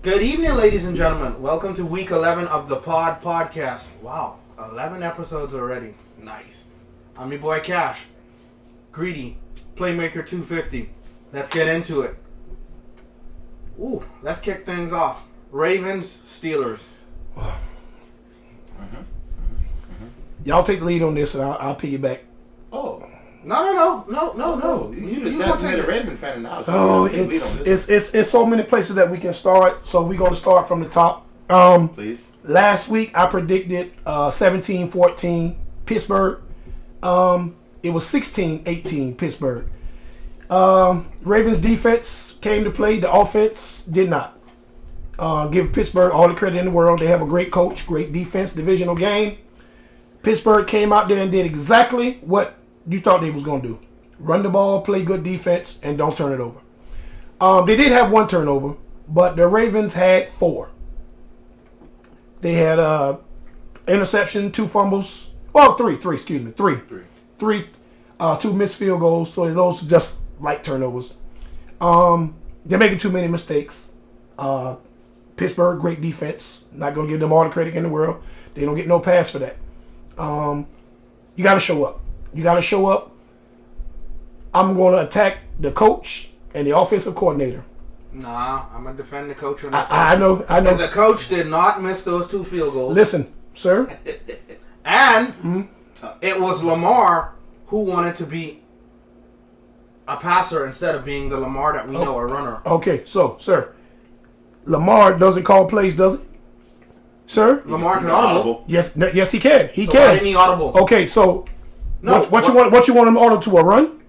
Good evening, ladies and gentlemen. Welcome to week 11 of the Pod Podcast. Wow, 11 episodes already. Nice. I'm your boy Cash. Greedy. Playmaker 250. Let's get into it. Ooh, let's kick things off. Ravens, Steelers. Y'all take the lead on this and I'll piggyback. Oh. No. You the designated Raven fan in the house. Oh, it's so many places that we can start. So we're going to start from the top. Please. Last week I predicted 17-14 Pittsburgh. It was 16-18 Pittsburgh. Ravens defense came to play. The offense did not. Give Pittsburgh all the credit in the world. They have a great coach, great defense, divisional game. Pittsburgh came out there and did exactly what you thought they was going to do. Run the ball, play good defense, and don't turn it over. They did have one turnover, but the Ravens had four. They had interception, two fumbles. Well, three, two missed field goals. So those are just light turnovers. They're making too many mistakes. Pittsburgh, great defense. Not going to give them all the credit in the world. They don't get no pass for that. You got to show up. I'm going to attack the coach and the offensive coordinator. Nah, I'm going to defend the coach on this. I know. And the coach did not miss those two field goals. Listen, sir. And it was Lamar who wanted to be a passer instead of being the Lamar that we know, a runner. Okay, so, sir, Lamar doesn't call plays, does he? Sir? Lamar can audible. Yes, he can. He so can. Why didn't he audible? Okay, so no, what you want him to audible to, a run?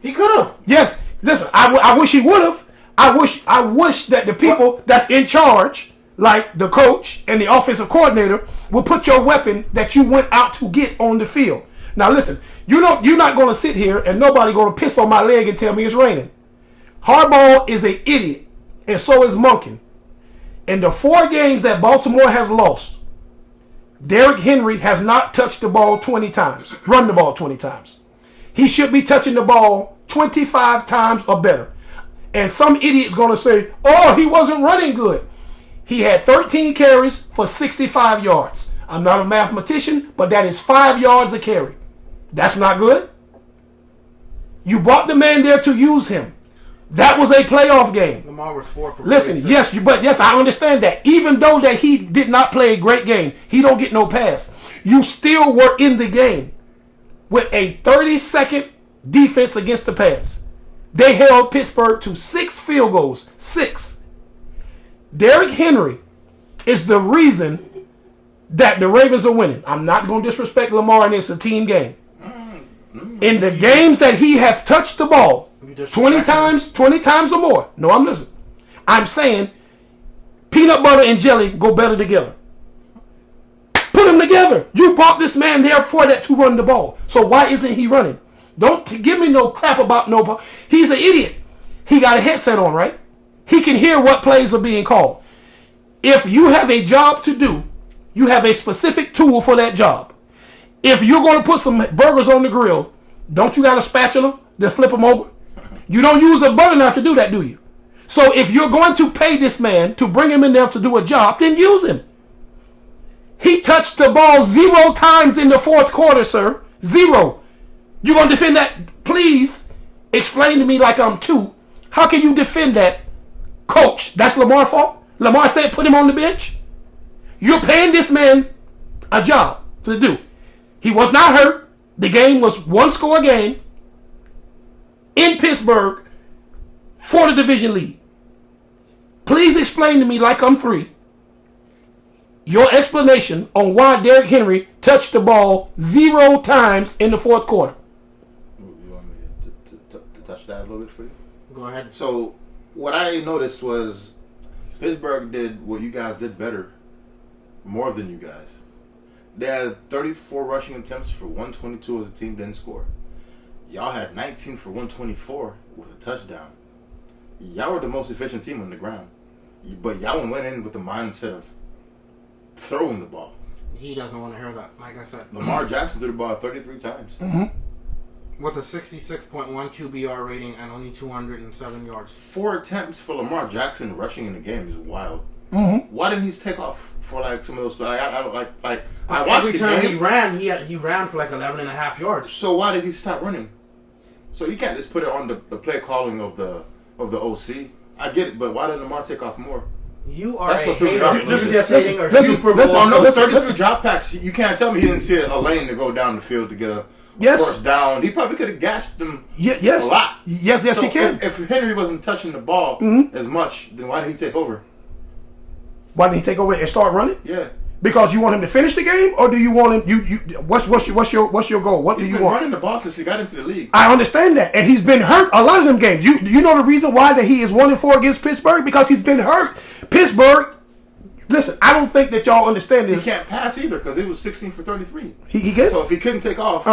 He could have. Yes. Listen, I wish he would have. I wish that the people that's in charge, like the coach and the offensive coordinator, would put your weapon that you went out to get on the field. Now listen, you're not going to sit here and nobody going to piss on my leg and tell me it's raining. Harbaugh is an idiot, and so is Monken. In the 4 games that Baltimore has lost, Derrick Henry has not touched the ball 20 times, run the ball 20 times. He should be touching the ball 25 times or better. And some idiot's going to say, oh, he wasn't running good. He had 13 carries for 65 yards. I'm not a mathematician, but that is 5 yards a carry. That's not good. You brought the man there to use him. That was a playoff game. Lamar was 4 for 46. Listen, yes, I understand that. Even though that he did not play a great game, he don't get no pass. You still were in the game with a 30-second defense against the pass. They held Pittsburgh to 6 field goals. 6. Derrick Henry is the reason that the Ravens are winning. I'm not going to disrespect Lamar, and it's a team game. In the games that he has touched the ball 20 times or more. No, I'm listening. I'm saying peanut butter and jelly go better together. Put them together. You brought this man there for that to run the ball. So why isn't he running? Don't give me no crap about no ball. He's an idiot. He got a headset on, right? He can hear what plays are being called. If you have a job to do, you have a specific tool for that job. If you're going to put some burgers on the grill, don't you got a spatula to flip them over? You don't use a butter knife to do that, do you? So if you're going to pay this man to bring him in there to do a job, then use him. He touched the ball 0 times in the 4th quarter, sir. 0. You going to defend that? Please explain to me like I'm 2. How can you defend that? Coach, that's Lamar's fault? Lamar said put him on the bench? You're paying this man a job to do. He was not hurt. The game was 1-score game in Pittsburgh for the division lead. Please explain to me like I'm 3 your explanation on why Derrick Henry touched the ball 0 times in the 4th quarter. You want me to touch that a little bit for you? Go ahead. So what I noticed was Pittsburgh did what you guys did better, more than you guys. They had 34 rushing attempts for 122 as a team, didn't score. Y'all had 19 for 124 with a touchdown. Y'all were the most efficient team on the ground. But y'all went in with the mindset of throwing the ball. He doesn't want to hear that, like I said. Lamar Jackson threw the ball 33 times. Mm-hmm. with a 66.1 QBR rating and only 207 yards. 4 attempts for Lamar Jackson rushing in the game is wild. Mm-hmm. Why didn't he take off for like some of those? Like I don't like. I watched Every the time game. he ran for like 11 and a half yards. So why did he stop running? So you can't just put it on the play calling of the OC. I get it, but why didn't Lamar take off more? You are That's a what threw me hater. off. You're Listen, just hating our listen, Super Bowl. listen, On those listen, 33 listen. drop packs, you can't tell me he didn't see a lane to go down the field to get a Yes. first down. He probably could have gashed them Yes. a lot. Yes, So he can. If Henry wasn't touching the ball as much, then why did he take over? Why didn't he take over and start running? Yeah. Because you want him to finish the game, or do you want him? What's your goal? What do He's you been want? running the ball since he got into the league. I understand that, and he's been hurt a lot of them games. You know the reason why that he is 1-4 against Pittsburgh, because he's been hurt. Pittsburgh. Listen, I don't think that y'all understand He this. can't pass either because it was 16 for 33. He gets. So if he couldn't take off,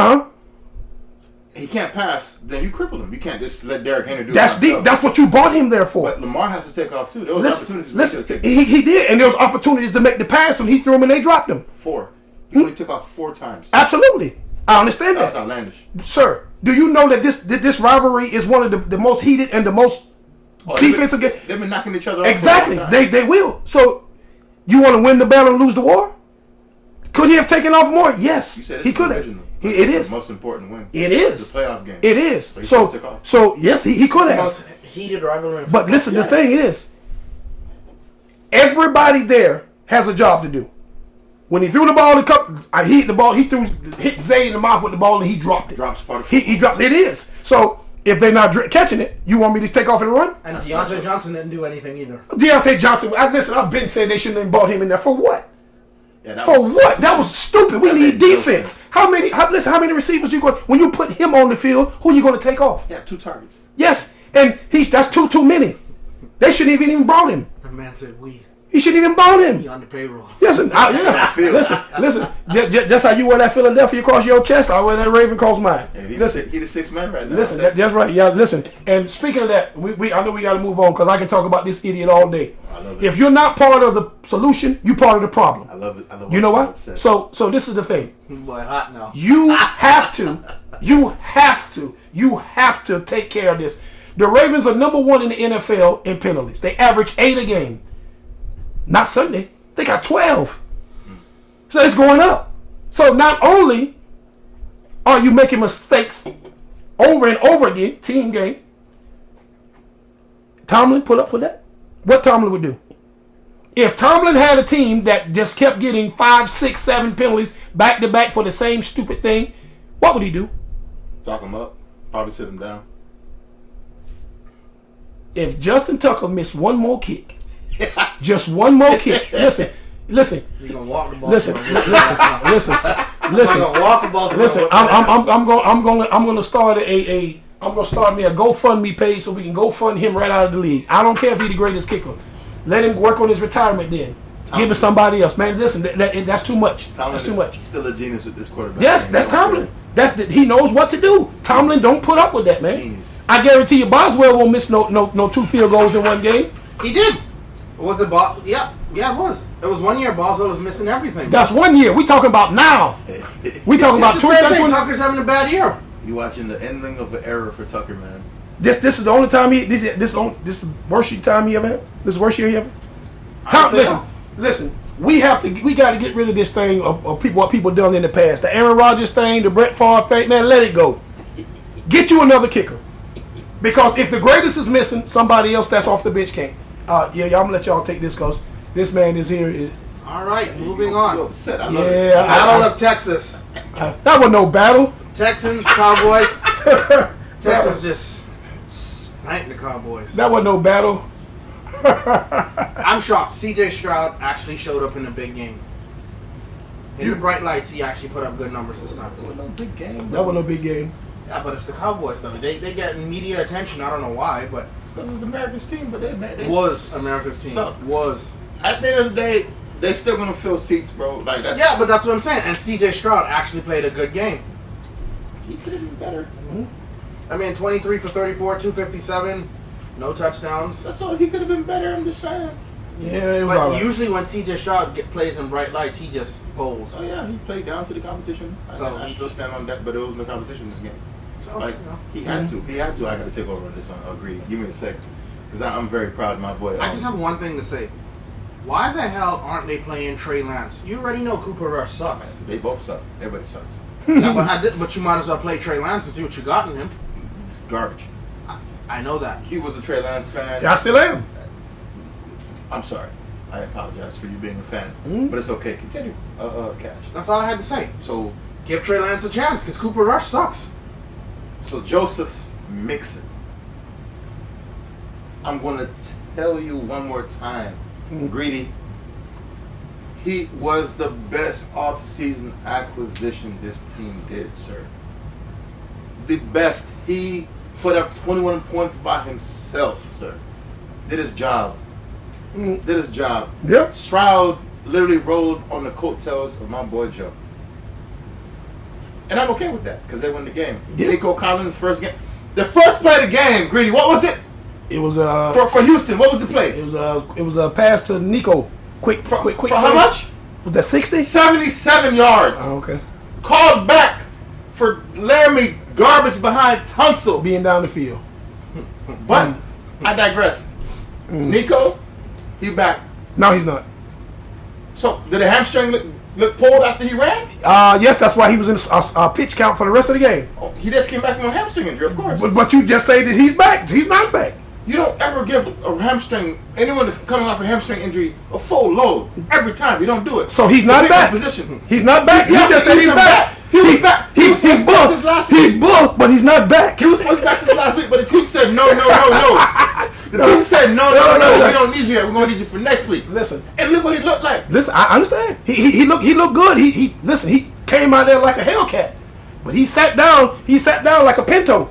he can't pass. Then you cripple him. You can't just let Derrick Henry do it. That's by himself. that's what you bought him there for. But Lamar has to take off too. There was opportunities. Listen, where he could have taken he did, and there was opportunities to make the pass, and he threw them, and they dropped them. 4. He only took off 4 times. Absolutely, I understand That's that, outlandish. sir. Do you know that this rivalry is one of the most heated and the most defensive game? They've been knocking each other off. Exactly, for a long time. they will. So, you want to win the battle and lose the war? Could he have taken off more? Yes, You said it's he could have. divisional. It It's is. the most important win. It It's is. a playoff game. It is. So he So, took off. so yes, he could The have. most heated rivalry. in But football. listen, the thing is, everybody there has a job to do. When he threw the ball, he hit the ball. He hit Zay in the mouth with the ball, and he dropped it. Drops part of He dropped it. Is so. If they're not catching it, you want me to take off and run? And That's Deontay not- Johnson didn't do anything either. Deontay Johnson. I've been saying they shouldn't have bought him in there for what? Yeah, that For was what? That was stupid. We That need made no defense. sense. How many receivers you going? When you put him on the field, who you going to take off? Yeah, 2 targets. Yes, and that's too many. They shouldn't even brought him. The man said we He shouldn't even bought him. on the payroll. Listen, listen. Just how you wear that Philadelphia across your chest, I wear that Raven across mine. Yeah, he's Listen, the 6th man right now. listen. That's right. Yeah, listen. And speaking of that, I know we got to move on because I can talk about this idiot all day. I love it. If you're not part of the solution, you're part of the problem. I love it. I love You know watching him what? upset. So this is the thing. Boy, hot now. You have to take care of this. The Ravens are number 1 in the NFL in penalties. They average 8 a game. Not Sunday. They got 12. So it's going up. So not only are you making mistakes over and over again, team game. Tomlin put up with that. What Tomlin would do? If Tomlin had a team that just kept getting 5, 6, 7 penalties back to back for the same stupid thing, what would he do? Talk him up. Probably sit him down. If Justin Tucker missed one more kick, just one more kick. Listen. You're gonna walk the ball. Listen. You're gonna walk the ball. Listen, I'm gonna start I'm gonna start me a GoFundMe page so we can GoFund him right out of the league. I don't care if he's the greatest kicker. Let him work on his retirement then. Give it to somebody else, man. Listen, that's too much. Tomlin That's too is much. Still a genius with this quarterback. Yes, that's Tomlin. He knows what to do. Tomlin don't put up with that, man. Genius. I guarantee you, Boswell won't miss no 2 field goals in one game. He did. Was it Yeah, it was. It was 1 year. Boswell was missing everything. That's 1 year. We talking about now. We talking about It's the same thing. 2021. Tucker's having a bad year. You watching the ending of an era for Tucker, man. This is the only time this is the worst time he ever had. This is the worst year he ever. Listen. We got to get rid of this thing of what people done in the past. The Aaron Rodgers thing, the Brett Favre thing, man, let it go. Get you another kicker. Because if the greatest is missing, somebody else that's off the bench can't. I'm gonna let y'all take this because this man is here. All right, moving You on. upset. I love it. Yeah, Battle of Texas. that was no battle. Texans, Cowboys. Texans just spanked the Cowboys. That was no battle. I'm shocked. CJ Stroud actually showed up in the big game. In the bright lights, he actually put up good numbers this time. No big game. That was no big game. Yeah, but it's the Cowboys though. They get media attention. I don't know why, but This is the America's team, but they was America's team. suck. Was. At the end of the day, they still gonna fill seats, bro. Like that's Yeah, but that's what I'm saying. And CJ Stroud actually played a good game. he could have been better. I mean, 23 for 34, 257, no touchdowns. That's all. He could have been better. I'm just saying. Yeah, it was But all right. usually when CJ Stroud plays in bright lights, he just folds. Oh yeah, he played down to the competition. So- I still stand on that, but it was no competition this game. So, Like, you know. he had to. He had to. I got to take over on this one. Greedy. Give me a sec. Because I'm very proud of my boy. I just have one thing to say. Why the hell aren't they playing Trey Lance? You already know Cooper Rush sucks. They both suck. Everybody sucks. Yeah, but you might as well play Trey Lance and see what you got in him. It's garbage. I know that. He was a Trey Lance fan. Yeah, I still am. I'm sorry. I apologize for you being a fan. But it's okay. Continue. Cash. That's all I had to say. So Give Trey Lance a chance because Cooper Rush sucks. Joseph Mixon. I'm going to tell you one more time. Greedy. He was the best off-season acquisition this team did, sir. The best. He put up 21 points by himself, sir. Did his job. Did his job. Yep. Stroud literally rolled on the coattails of my boy Joe. And I'm okay with that because they won the game. Yeah. Nico Collins' first game. The first play of the game, Greedy, what was it? It was For Houston, what was the play? it was a pass to Nico. Quick. For Quick. how much? Was that 60? 77 yards. Oh, okay. Called back for Laramie garbage behind Tunsil. Being down the field. But I digress. Nico, he back. No, he's not. So did the hamstring look pulled after he ran? Yes, that's why he was in a pitch count for the rest of the game. Oh, he just came back from a hamstring injury, of course. But you just say that he's back. He's not back. You don't ever give a hamstring, anyone coming off a hamstring injury, a full load every time. You don't do it. So he's not Pick back. his position. He's not back. Yeah, You just said he's he's not back. back. He was back. He was He's supposed to since last booked. He's week. booked, but he's not back. He was supposed to be back since last week, but the team said no. The team said no. We don't need you yet. We're gonna need you for next week. Listen, And look what he looked like. listen. I understand. He looked good. He listen. He came out there like a Hellcat, but he sat down. He sat down like a Pinto.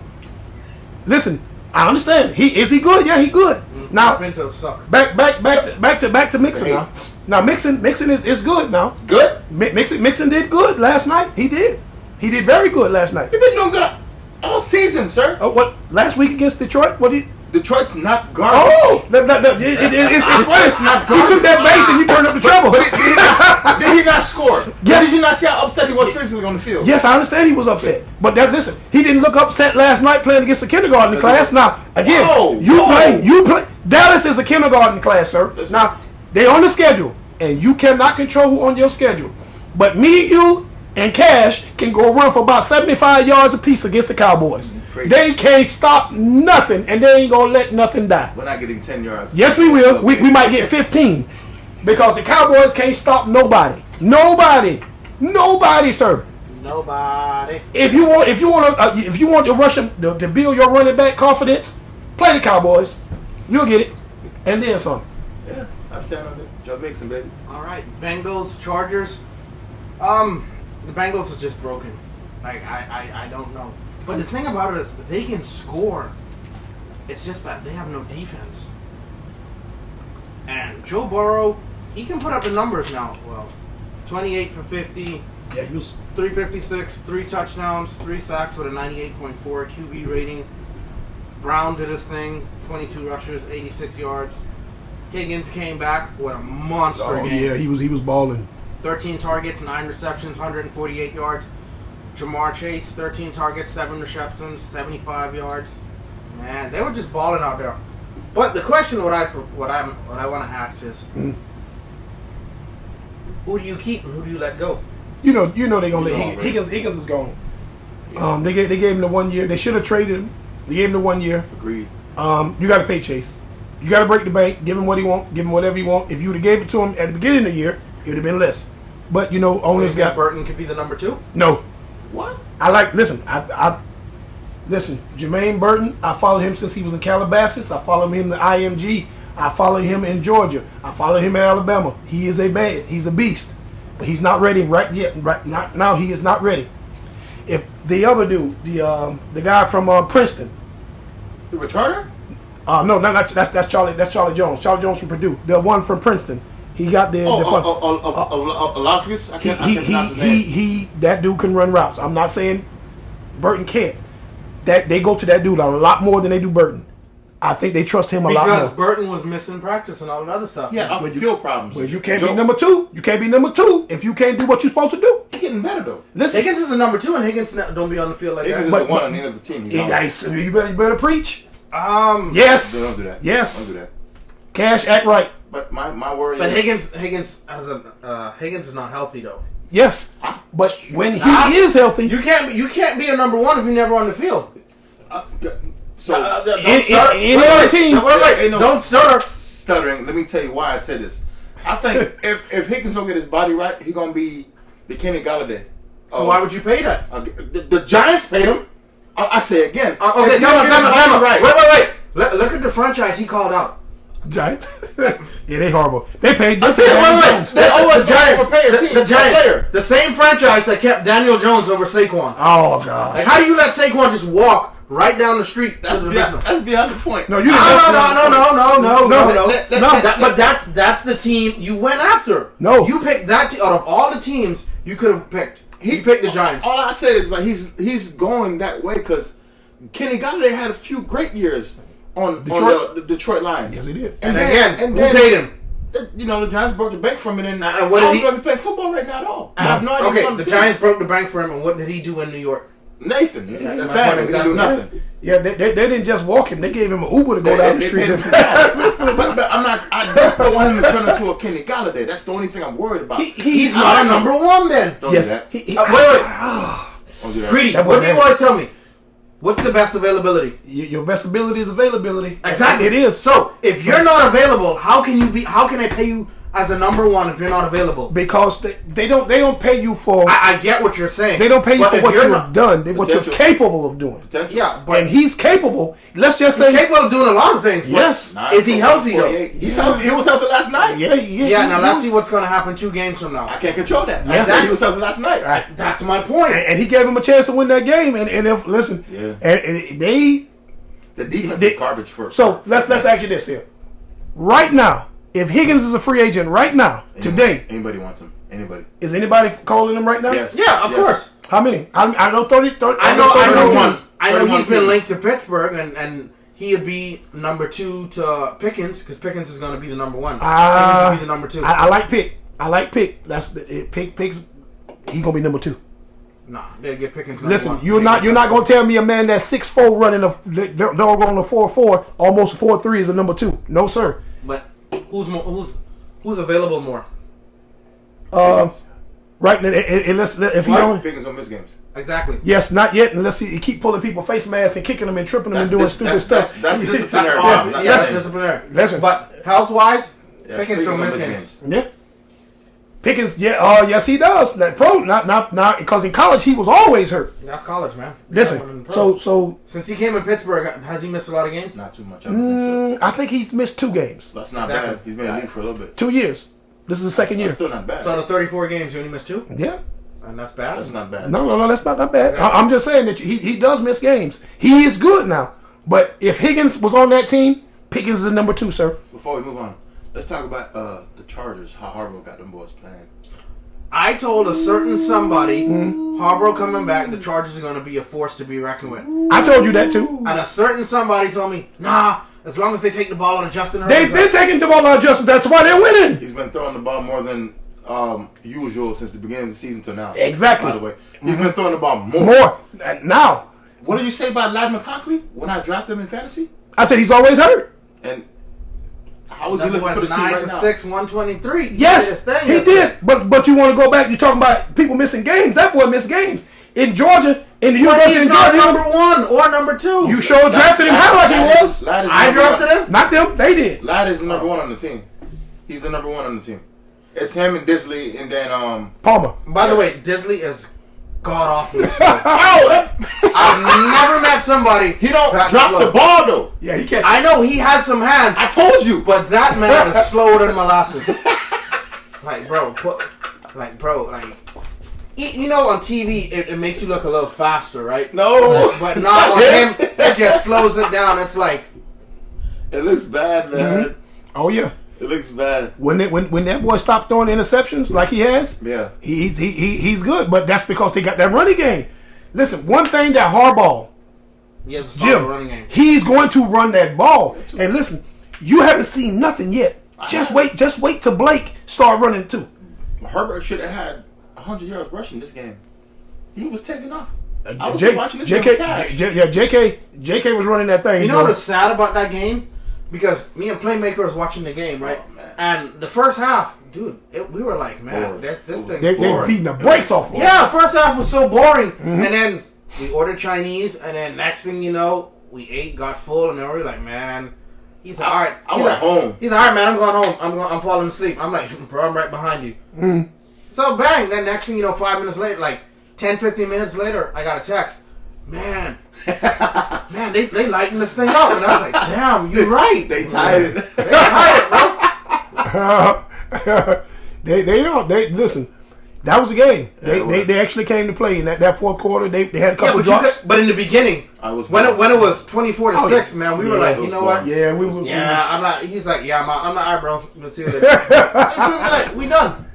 Listen, I understand. Is he good? Yeah, he good. Now Pintos suck. back to Mixon now. Now Mixon is good now. Good. Mixon did good last night. He did very good last night. You've been doing good all season, sir. What last week against Detroit? What did? Detroit's not garbage. Oh, it's funny. It's not You took that base and you turned up the treble. But did he not score? Yes. Did you not see how upset he was physically on the field? Yes, I understand he was upset, but listen, he didn't look upset last night playing against the kindergarten class. Now again, you play. Dallas is a kindergarten class, sir. Listen. Now they on the schedule, and you cannot control who on your schedule. But me, you, and Cash can go run for about 75 yards apiece against the Cowboys. Crazy. They can't stop nothing, and they ain't gonna let nothing die. We're not getting 10 yards. Yes, we will. We might get 15 because the Cowboys can't stop nobody. Nobody, sir. Nobody. If you want to rush them to build your running back confidence, play the Cowboys. You'll get it, and then some. Yeah, I stand on it. Joe Mixon, baby. All right, Bengals, Chargers. The Bengals is just broken. Like I don't know. But the thing about it is they can score. It's just that they have no defense. And Joe Burrow, he can put up the numbers now. Well, 28 for 50, Yeah, he was. 356, 3 touchdowns, 3 sacks with a 98.4 QB rating. Brown did his thing, 22 rushes, 86 yards. Higgins came back with a monster Oh game. yeah, he was balling. 13 targets, 9 receptions, 148 yards. Jamar Chase, 13 targets, 7 receptions, 75 yards. Man, they were just balling out there. But the question, what I want to ask is, who do you keep and who do you let go? You know they're gonna let No, Higgins. Higgins is gone. They gave him the 1 year. They should have traded him. They gave him the 1 year. Agreed. You got to pay Chase. You got to break the bank. Give him what he want. Give him whatever he want. If you would have gave it to him at the beginning of the year, it would have been less. But owners got Burton could be the number 2. no. What? Listen. Listen. Jermaine Burton. I followed him since he was in Calabasas. I followed him in the IMG. I followed him in Georgia. I followed him in Alabama. He is he's a beast, but he's not ready right yet. Right now, he is not ready. If the other dude, the guy from Princeton. The returner? No, that's Charlie. That's Charlie Jones. Charlie Jones from Purdue. The one from Princeton. He got the fun. Alafis? I can't pronounce his name. He that dude can run routes. I'm not saying Burton can't. That they go to that dude a lot more than they do Burton. I think they trust him a lot Because more. Burton was missing practice and all that other stuff. Yeah, off the field problems. Well, you can't be number 2. You can't be number 2 if you can't do what you're supposed to do. getting better though. Listen, Higgins is the number 2, and Higgins don't be on the field like Higgins that. is the one on the end of the team. He's nice. You better preach. Yes. Yes. Don't do that. Yes. Don't do that. Cash, act right. But my worry But is Higgins is not healthy though. Yes. But when Nah. he is healthy, You can't be a number 1 if you're never on the field. so. Don't in start. any other team, Ain't no Don't stutter. Stuttering. Let me tell you why I said this. I think if Higgins don't get his body right, he gonna be the Kenny Galladay. So why would you pay that? The Giants paid him? I say again. Okay, if he don't get his body right, Wait. Look at the franchise he called out. Giants. Yeah, they horrible. They paid. I'm saying, wait. The Giants. overpay a team, The a player. Giants. The same franchise that kept Daniel Jones over Saquon. Oh god. Like, how do you let Saquon just walk right down the street? That's beyond the point. No, you No. No. But that's the team you went after. No. You picked that out of all the teams you could have picked. He picked the Giants. All I said is like he's going that way because Kenny Galladay had a few great years on the Detroit Lions. Yes, he did. And then who paid him? You know, the Giants broke the bank from it, and what I did don't he- know if he played football right now at all. I have no idea. Okay, who's on the team. Giants broke the bank for him, and what did he do in New York? Nathan, the my family, point he didn't do exactly. nothing. Yeah, they didn't just walk him. They gave him an Uber to go down the They street. paid him some cash. but I'm not. I just don't want him to turn into a Kenny Galladay. That's the only thing I'm worried about. He's not a number 1 then. Don't Yes. do that. Wait. Don't do that. Greedy. That boy What do you mad. always tell me? What's the best availability? Your best ability is availability. Exactly. It is. So if you're not available, how can I pay you as a number 1 if you're not available? Because they don't pay you for I get what you're saying. they don't pay you But for if what you're you not- have done. What you're Potential. capable of doing. Potential. Yeah, but And he's capable. Let's just he's say capable of doing a lot of things. But yes. Is he healthy though? 48. He's healthy. He was healthy last night. Yeah. Yeah. Now let's see what's going to happen 2 games from now. I can't control that. Yeah. I said he was healthy last night. Right. That's my point. And he gave him a chance to win that game. And if listen, Yeah. and they. The defense They- is garbage first. So let's ask you this here. Right now, if Higgins is a free agent right now, today, Anybody wants him. Anybody. is anybody calling him right now? Yes. Yeah, of Yes. course. How many? I know 30. I know 31. he's been 31 linked to Pittsburgh, and he would be number 2 to Pickens because Pickens is going to be the number 1. Pickens will be the number 2. I like Pick. That's Pick's. He gonna be number 2. Nah, they'll get Pickens number Listen, 1. you're not gonna tell me a man that's 6'4" running a dog on a 4.4, almost 4.3 is a number 2. No sir. But who's available more? Right now, if he What? don't. Pickens don't miss games. Exactly. Yes, not yet. Unless he keep pulling people face masks and kicking them and tripping them and doing stupid stuff. That's disciplinary. That's bro. off. That's Yes, it. disciplinary. Listen. But health wise, Yeah, Pickens don't miss miss games. Yeah. Pickens, yes he does. That pro, not because in college he was always hurt. That's college, man. Listen, so since he came in Pittsburgh, has he missed a lot of games? Not too much. I don't think so. I think he's missed 2 games, That's not Exactly. bad. He's been in the league for a little bit. 2 years. This is the second That's year. still not bad. So out of 34 games, you only missed 2, Yeah. and that's bad. That's not bad. No, that's not bad. I'm just saying that he does miss games. He is good now, but if Higgins was on that team, Pickens is the number 2, sir. Before we move on, let's talk about the Chargers. How Harbaugh got them boys playing. I told a certain somebody, Harbaugh coming back, the Chargers are going to be a force to be reckoned with. I told you that too. And a certain somebody told me, nah, as long as they take the ball out of Justin They've Herbert. been taking the ball out of Justin. That's why they're winning. He's been throwing the ball more than usual since the beginning of the season till now. Exactly. By the way, he's been throwing the ball more. More now. What did you say about Ladd McConkey when I drafted him in fantasy? I said he's always hurt. And how is he That looking was for the team 9 right for now? 6, 123. He Yes, did his thing he yesterday. did. But you want to go back? You're talking about people missing games. That boy missed games in Georgia. In the But University he's of not Georgia, number 1 or number 2. you sure drafted him high like he was. Ladd is I number drafted one. him. Not them. They did. Ladd is the number 1 on the team. He's the number 1 on the team. It's him and Disley, and then Palmer. By the Yes. way, Disley is god awful. I've never met somebody. he don't that drop slow. the ball though. Yeah, he can't. I know he has some hands, I told you. but that man is slower than molasses. You know, on TV it makes you look a little faster, right? No, But not on him. It just slows it down. It's like It looks bad, man. Oh yeah. It looks bad. When that boy stopped throwing interceptions like he has, Yeah. he's good. But that's because they got that running game. Listen, one thing that Harbaugh, he has a solid Jim, running game. he's going to run that ball. And listen, you haven't seen nothing yet. Just wait till Blake start running too. Herbert should have had 100 yards rushing this game. He was taking off. I was J- watching this JK, game with Cash. JK was running that thing. You know bro. what's sad about that game? Because me and Playmaker was watching the game, right? Oh, man. And the first half, dude, we were like, man, Boring. this thing. They boring. beating the brakes off of him. Yeah, first half was so boring, and then we ordered Chinese, and then next thing you know, we ate, got full, and then we were like, man, he's all right. I went home. He's all right, man. I'm going home. I'm falling asleep. I'm like, bro, I'm right behind you. So bang. Then next thing you know, 5 minutes later, like 10, 15 minutes later, I got a text. Man, they lighten this thing up, and I was like, damn, you're right. They tied it. They tied it, bro. They listen. That was the game. Yeah, They actually came to play in that fourth quarter. They had a couple Yeah, drops. but in the beginning, I was when it was 24-6, Oh, yeah. man, we were Yeah, like, it you was know what? boring. Yeah, we was. Yeah, I'm not. He's like, yeah, I'm not. All right, bro. Let's see you later. Like, we done.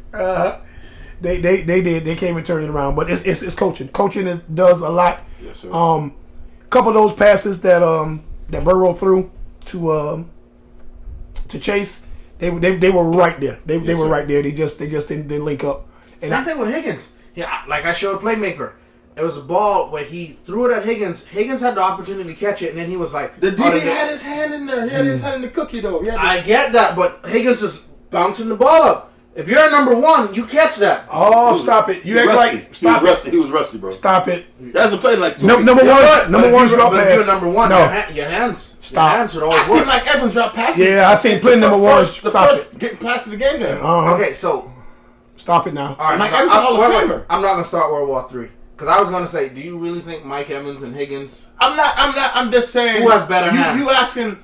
They did. They came and turned it around. But it's coaching. Coaching does a lot. Yes, sir. Couple of those passes that Burrow threw to Chase, they were right there. They were sir. right there. They just didn't link up. And Same thing with Higgins. Yeah, like I showed Playmaker. It was a ball where he threw it at Higgins. Higgins had the opportunity to catch it, and then he was like, The oh, DB they- had his hand in there. He had his hand in the cookie, though. He had I get that, but Higgins was bouncing the ball up. If you're number one, you catch that. oh, stop it! You He act rusty. like stop it. He was rusty, bro. Stop it. He hasn't played in like 2 No, weeks. number Yeah, one. but- Number one's drop But if pass. you're number one, No. your hands Stop. Your hands should I always seen work. Mike Evans drop passes. Yeah, I seen plenty number ones. The Stop first getting passes of the game there. Okay, so Stop it now. all right, Mike Evans is a Hall of wait, Famer. I'm not gonna start World War III because I was gonna say, do you really think Mike Evans and Higgins? I'm just saying. Who has better hands? You asking?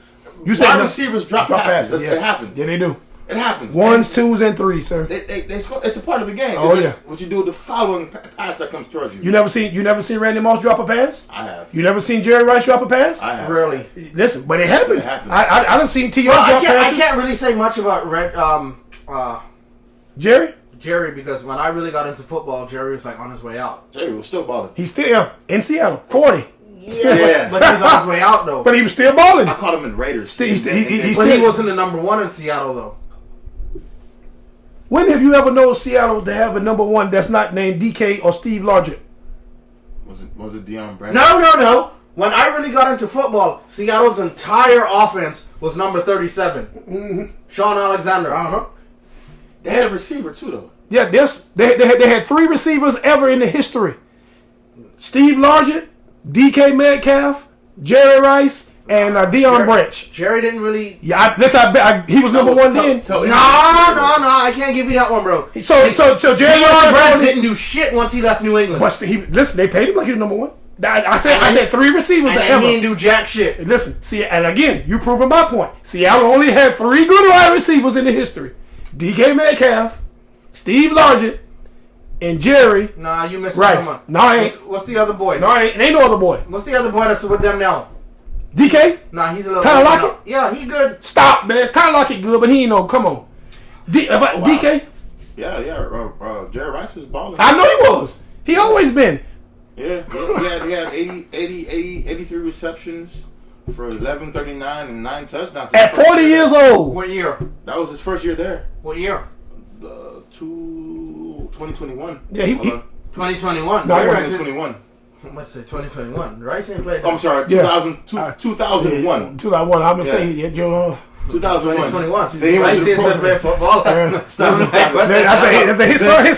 You said wide no- receivers drop passes. Yes. It happens. Yeah, they do. It happens. Ones, twos, and threes, sir. It's a part of the game. Oh, It's just what you do with the following pass that comes towards you. You never seen Randy Moss drop a pass? I have. You never seen Jerry Rice drop a pass? I have. Really? Listen, but it happens. It happens. I done seen T.O. Well, I drop can't passes. really say much about Jerry? Jerry because when I really got into football, Jerry was like on his way out. Jerry was still balling. He's still in Seattle, 40. Yeah. But he was on his way out though. But he was still balling. I caught him in Raiders. He's But still- he wasn't the number one in Seattle though. When have you ever known Seattle to have a number one that's not named DK or Steve Largent? Was it Deion Brandon? No. When I really got into football, Seattle's entire offense was number 37. Sean Alexander. Uh-huh. They had a receiver too, though. Yeah, they had three receivers ever in the history. Steve Largent, DK Metcalf, Jerry Rice, and Deion Branch. Jerry didn't really. Yeah, he was number one then. No, I can't give you that one, bro. So Jerry Deion Branch Rice didn't do shit once he left New England. But listen, they paid him like he was number one. I said three receivers And to then he didn't ever. do jack shit. Listen, see, and again, you proving my point. Seattle only had three good wide receivers in the history: DK Metcalf, Steve Largent, and Jerry Nah, you missing Rice. someone. No, I ain't. What's the other boy? No, ain't no other boy. What's the other boy that's with them now? DK, Nah, he's a little. Tyler older Lockett? now. Yeah, he good. stop, man. Tyler Lockett good, but he ain't no. Come on, DK. Yeah. Jerry Rice was balling. I know he was. He always been. Yeah, he had 83 receptions for 1139 and 9 touchdowns. At 40 years old. What year? That was his first year there. What year? 2021. Yeah, he- 2021. No, Jerry it Rice wasn't. didn't- 2021. Let's say 2021. Rice ain't played. Oh, I'm sorry, Yeah. 2001. 2001. I'm gonna Yeah. say yeah, Joe. 2001. 2021. Then he went Rice to the is Pro playing Bowl. football. Stop. After his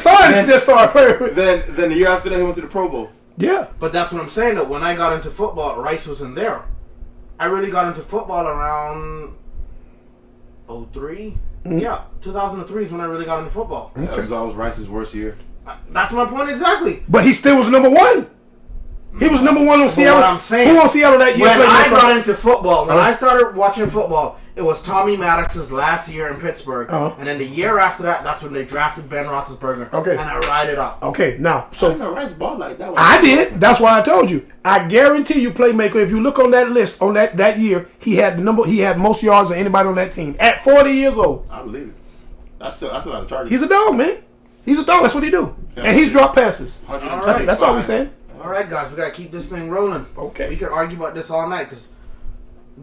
son just started playing with. Then the year after that, he went to the Pro Bowl. Yeah. But that's what I'm saying. That when I got into football, Rice wasn't there. I really got into football around 03. Yeah, 2003 is when I really got into football. That was Rice's worst year. That's my point exactly. But he still was number one. He was number one on Seattle. what I'm saying- Who on Seattle that year? When played I that got part? into football, when I started watching football, it was Tommy Maddox's last year in Pittsburgh. And then the year after that, that's when they drafted Ben Roethlisberger. Okay. And I ride it up. Okay, now I so didn't know Rice balled like that. I did. That's why I told you. I guarantee you, Playmaker. If you look on that list on that year, he had most yards than anybody on that team at 40 years old. I believe it. That's still not a target. He's a dog, man. He's a dog. That's what he do. And he's dropped passes. That's all we saying. All right, guys, we got to keep this thing rolling. Okay. We could argue about this all night because,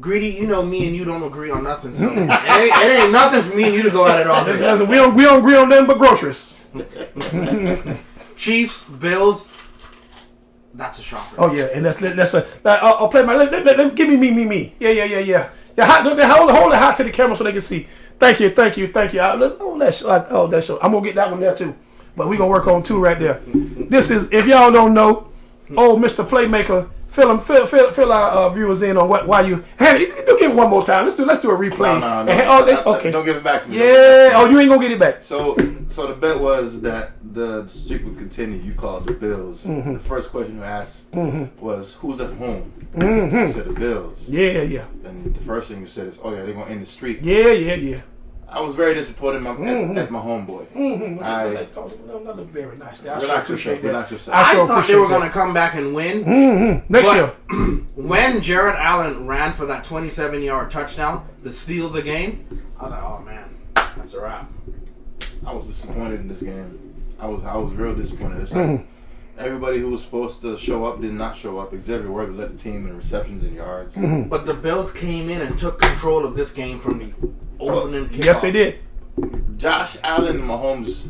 Greedy, you know me and you don't agree on nothing. So it ain't nothing for me and you to go at it all day. Listen, we don't agree on nothing but groceries. Chiefs, Bills. That's a shocker. Oh yeah, and I'll play my. Give me. Yeah. Yeah, hold it hot to the camera so they can see. Thank you. That's show. I'm gonna get that one there too, but we gonna work on 2 right there. This is, if y'all don't know, Mr. Playmaker. Fill our viewers in on why you. Hey, do give it one more time. Let's do a replay. No. Okay. Don't give it back to me. Yeah. Oh, you ain't gonna get it back. So the bet was that the streak would continue. You called the Bills. The first question you asked was, who's at home? You said the Bills. Yeah. And the first thing you said is, oh yeah, they're gonna end the streak. Yeah. I was very disappointed at my homeboy. Another very nice day. Relax yourself. I thought they were going to come back and win. Next year. When Jared Allen ran for that 27-yard touchdown to seal the game, I was like, oh man, that's a wrap. I was disappointed in this game. I was real disappointed. It's like everybody who was supposed to show up did not show up. Xavier Worthy led the team in receptions and yards. But the Bills came in and took control of this game from the opening kickoff. Yes, they did. Josh Allen and Mahomes,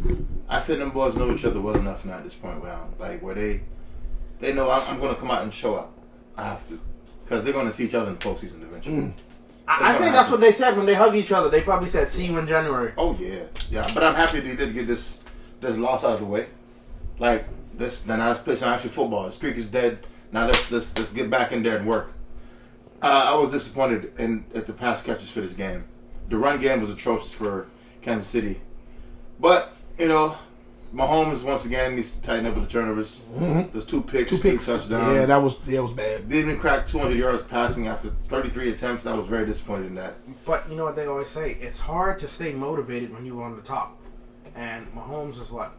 I think them boys know each other well enough now at this point where they know I'm going to come out and show up. I have to. Because they're going to see each other in the postseason eventually. I think that's what they said when they hug each other. They probably said, see you in January. Oh, yeah. Yeah, but I'm happy they did get this loss out of the way. Like, now let's play some actual football. The streak is dead. Now let's get back in there and work. I was disappointed at the pass catches for this game. The run game was atrocious for Kansas City. But, Mahomes once again needs to tighten up with the turnovers. There's 2 picks, 2 touchdowns. Yeah, that was bad. Didn't even crack 200 yards passing after 33 attempts. I was very disappointed in that. But you know what they always say? It's hard to stay motivated when you're on the top. And Mahomes is what?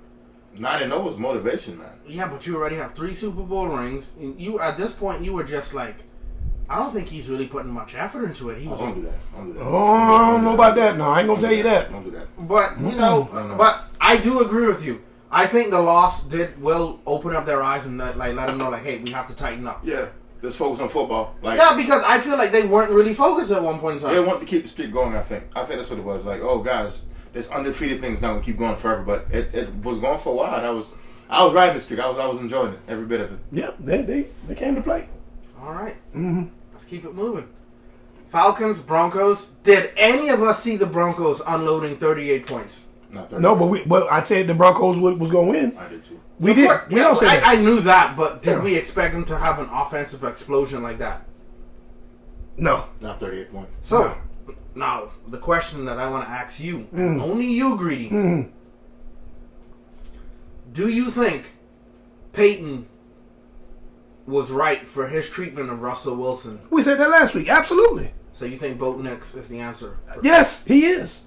9-0 was motivation, man. Yeah, but you already have 3 Super Bowl rings. And you at this point, you were just like, I don't think he's really putting much effort into it. Don't do that. Oh, I don't know about that. No, I ain't gonna tell you that. Don't do that. But but I do agree with you. I think the loss will open up their eyes and let them know, hey, we have to tighten up. Yeah, just focus on football. Yeah, because I feel like they weren't really focused at one point in time. They wanted to keep the streak going. I think that's what it was. Like, oh guys, this undefeated thing's not gonna keep going forever. But it was going for a while. And I was riding the streak. I was enjoying it, every bit of it. Yeah, they came to play. All right. Let's keep it moving. Falcons, Broncos. Did any of us see the Broncos unloading 38 points? Not 38. No, but I said the Broncos was going to win. I did too. We did. We don't say that. I knew that, but did we expect them to have an offensive explosion like that? No. Not 38 points. So, now, the question that I want to ask you, and only you, Greedy. Do you think Peyton was right for his treatment of Russell Wilson? We said that last week. Absolutely. So you think Bo Nix is the answer? Yes, he is.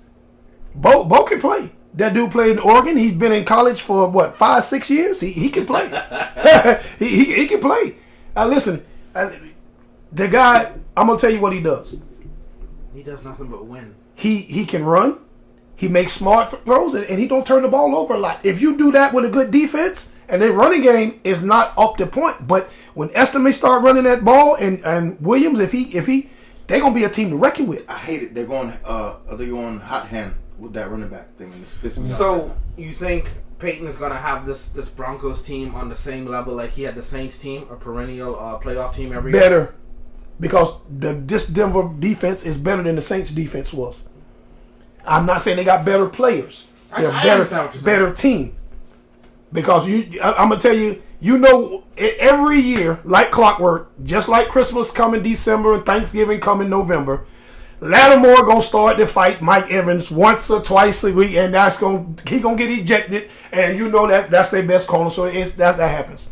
Bo can play. That dude played in Oregon. He's been in college for 5-6 years. He can play. he can play. Listen, the guy. I'm gonna tell you what he does. He does nothing but win. He can run. He makes smart throws, and he don't turn the ball over a lot. If you do that with a good defense, and their running game is not up to point, but when Estime start running that ball, and Williams, if he, they're gonna be a team to reckon with. I hate it. They're going hot hand with that running back thing, and it's pissing me off. So you think Peyton is gonna have this Broncos team on the same level like he had the Saints team, a perennial playoff team every year? Better, because this Denver defense is better than the Saints defense was. I'm not saying they got better players. They're better team. Because I'm gonna tell you, every year, like clockwork, just like Christmas come in December and Thanksgiving come in November, Lattimore gonna start to fight Mike Evans once or twice a week, and he gonna get ejected, and that's their best corner. So that happens.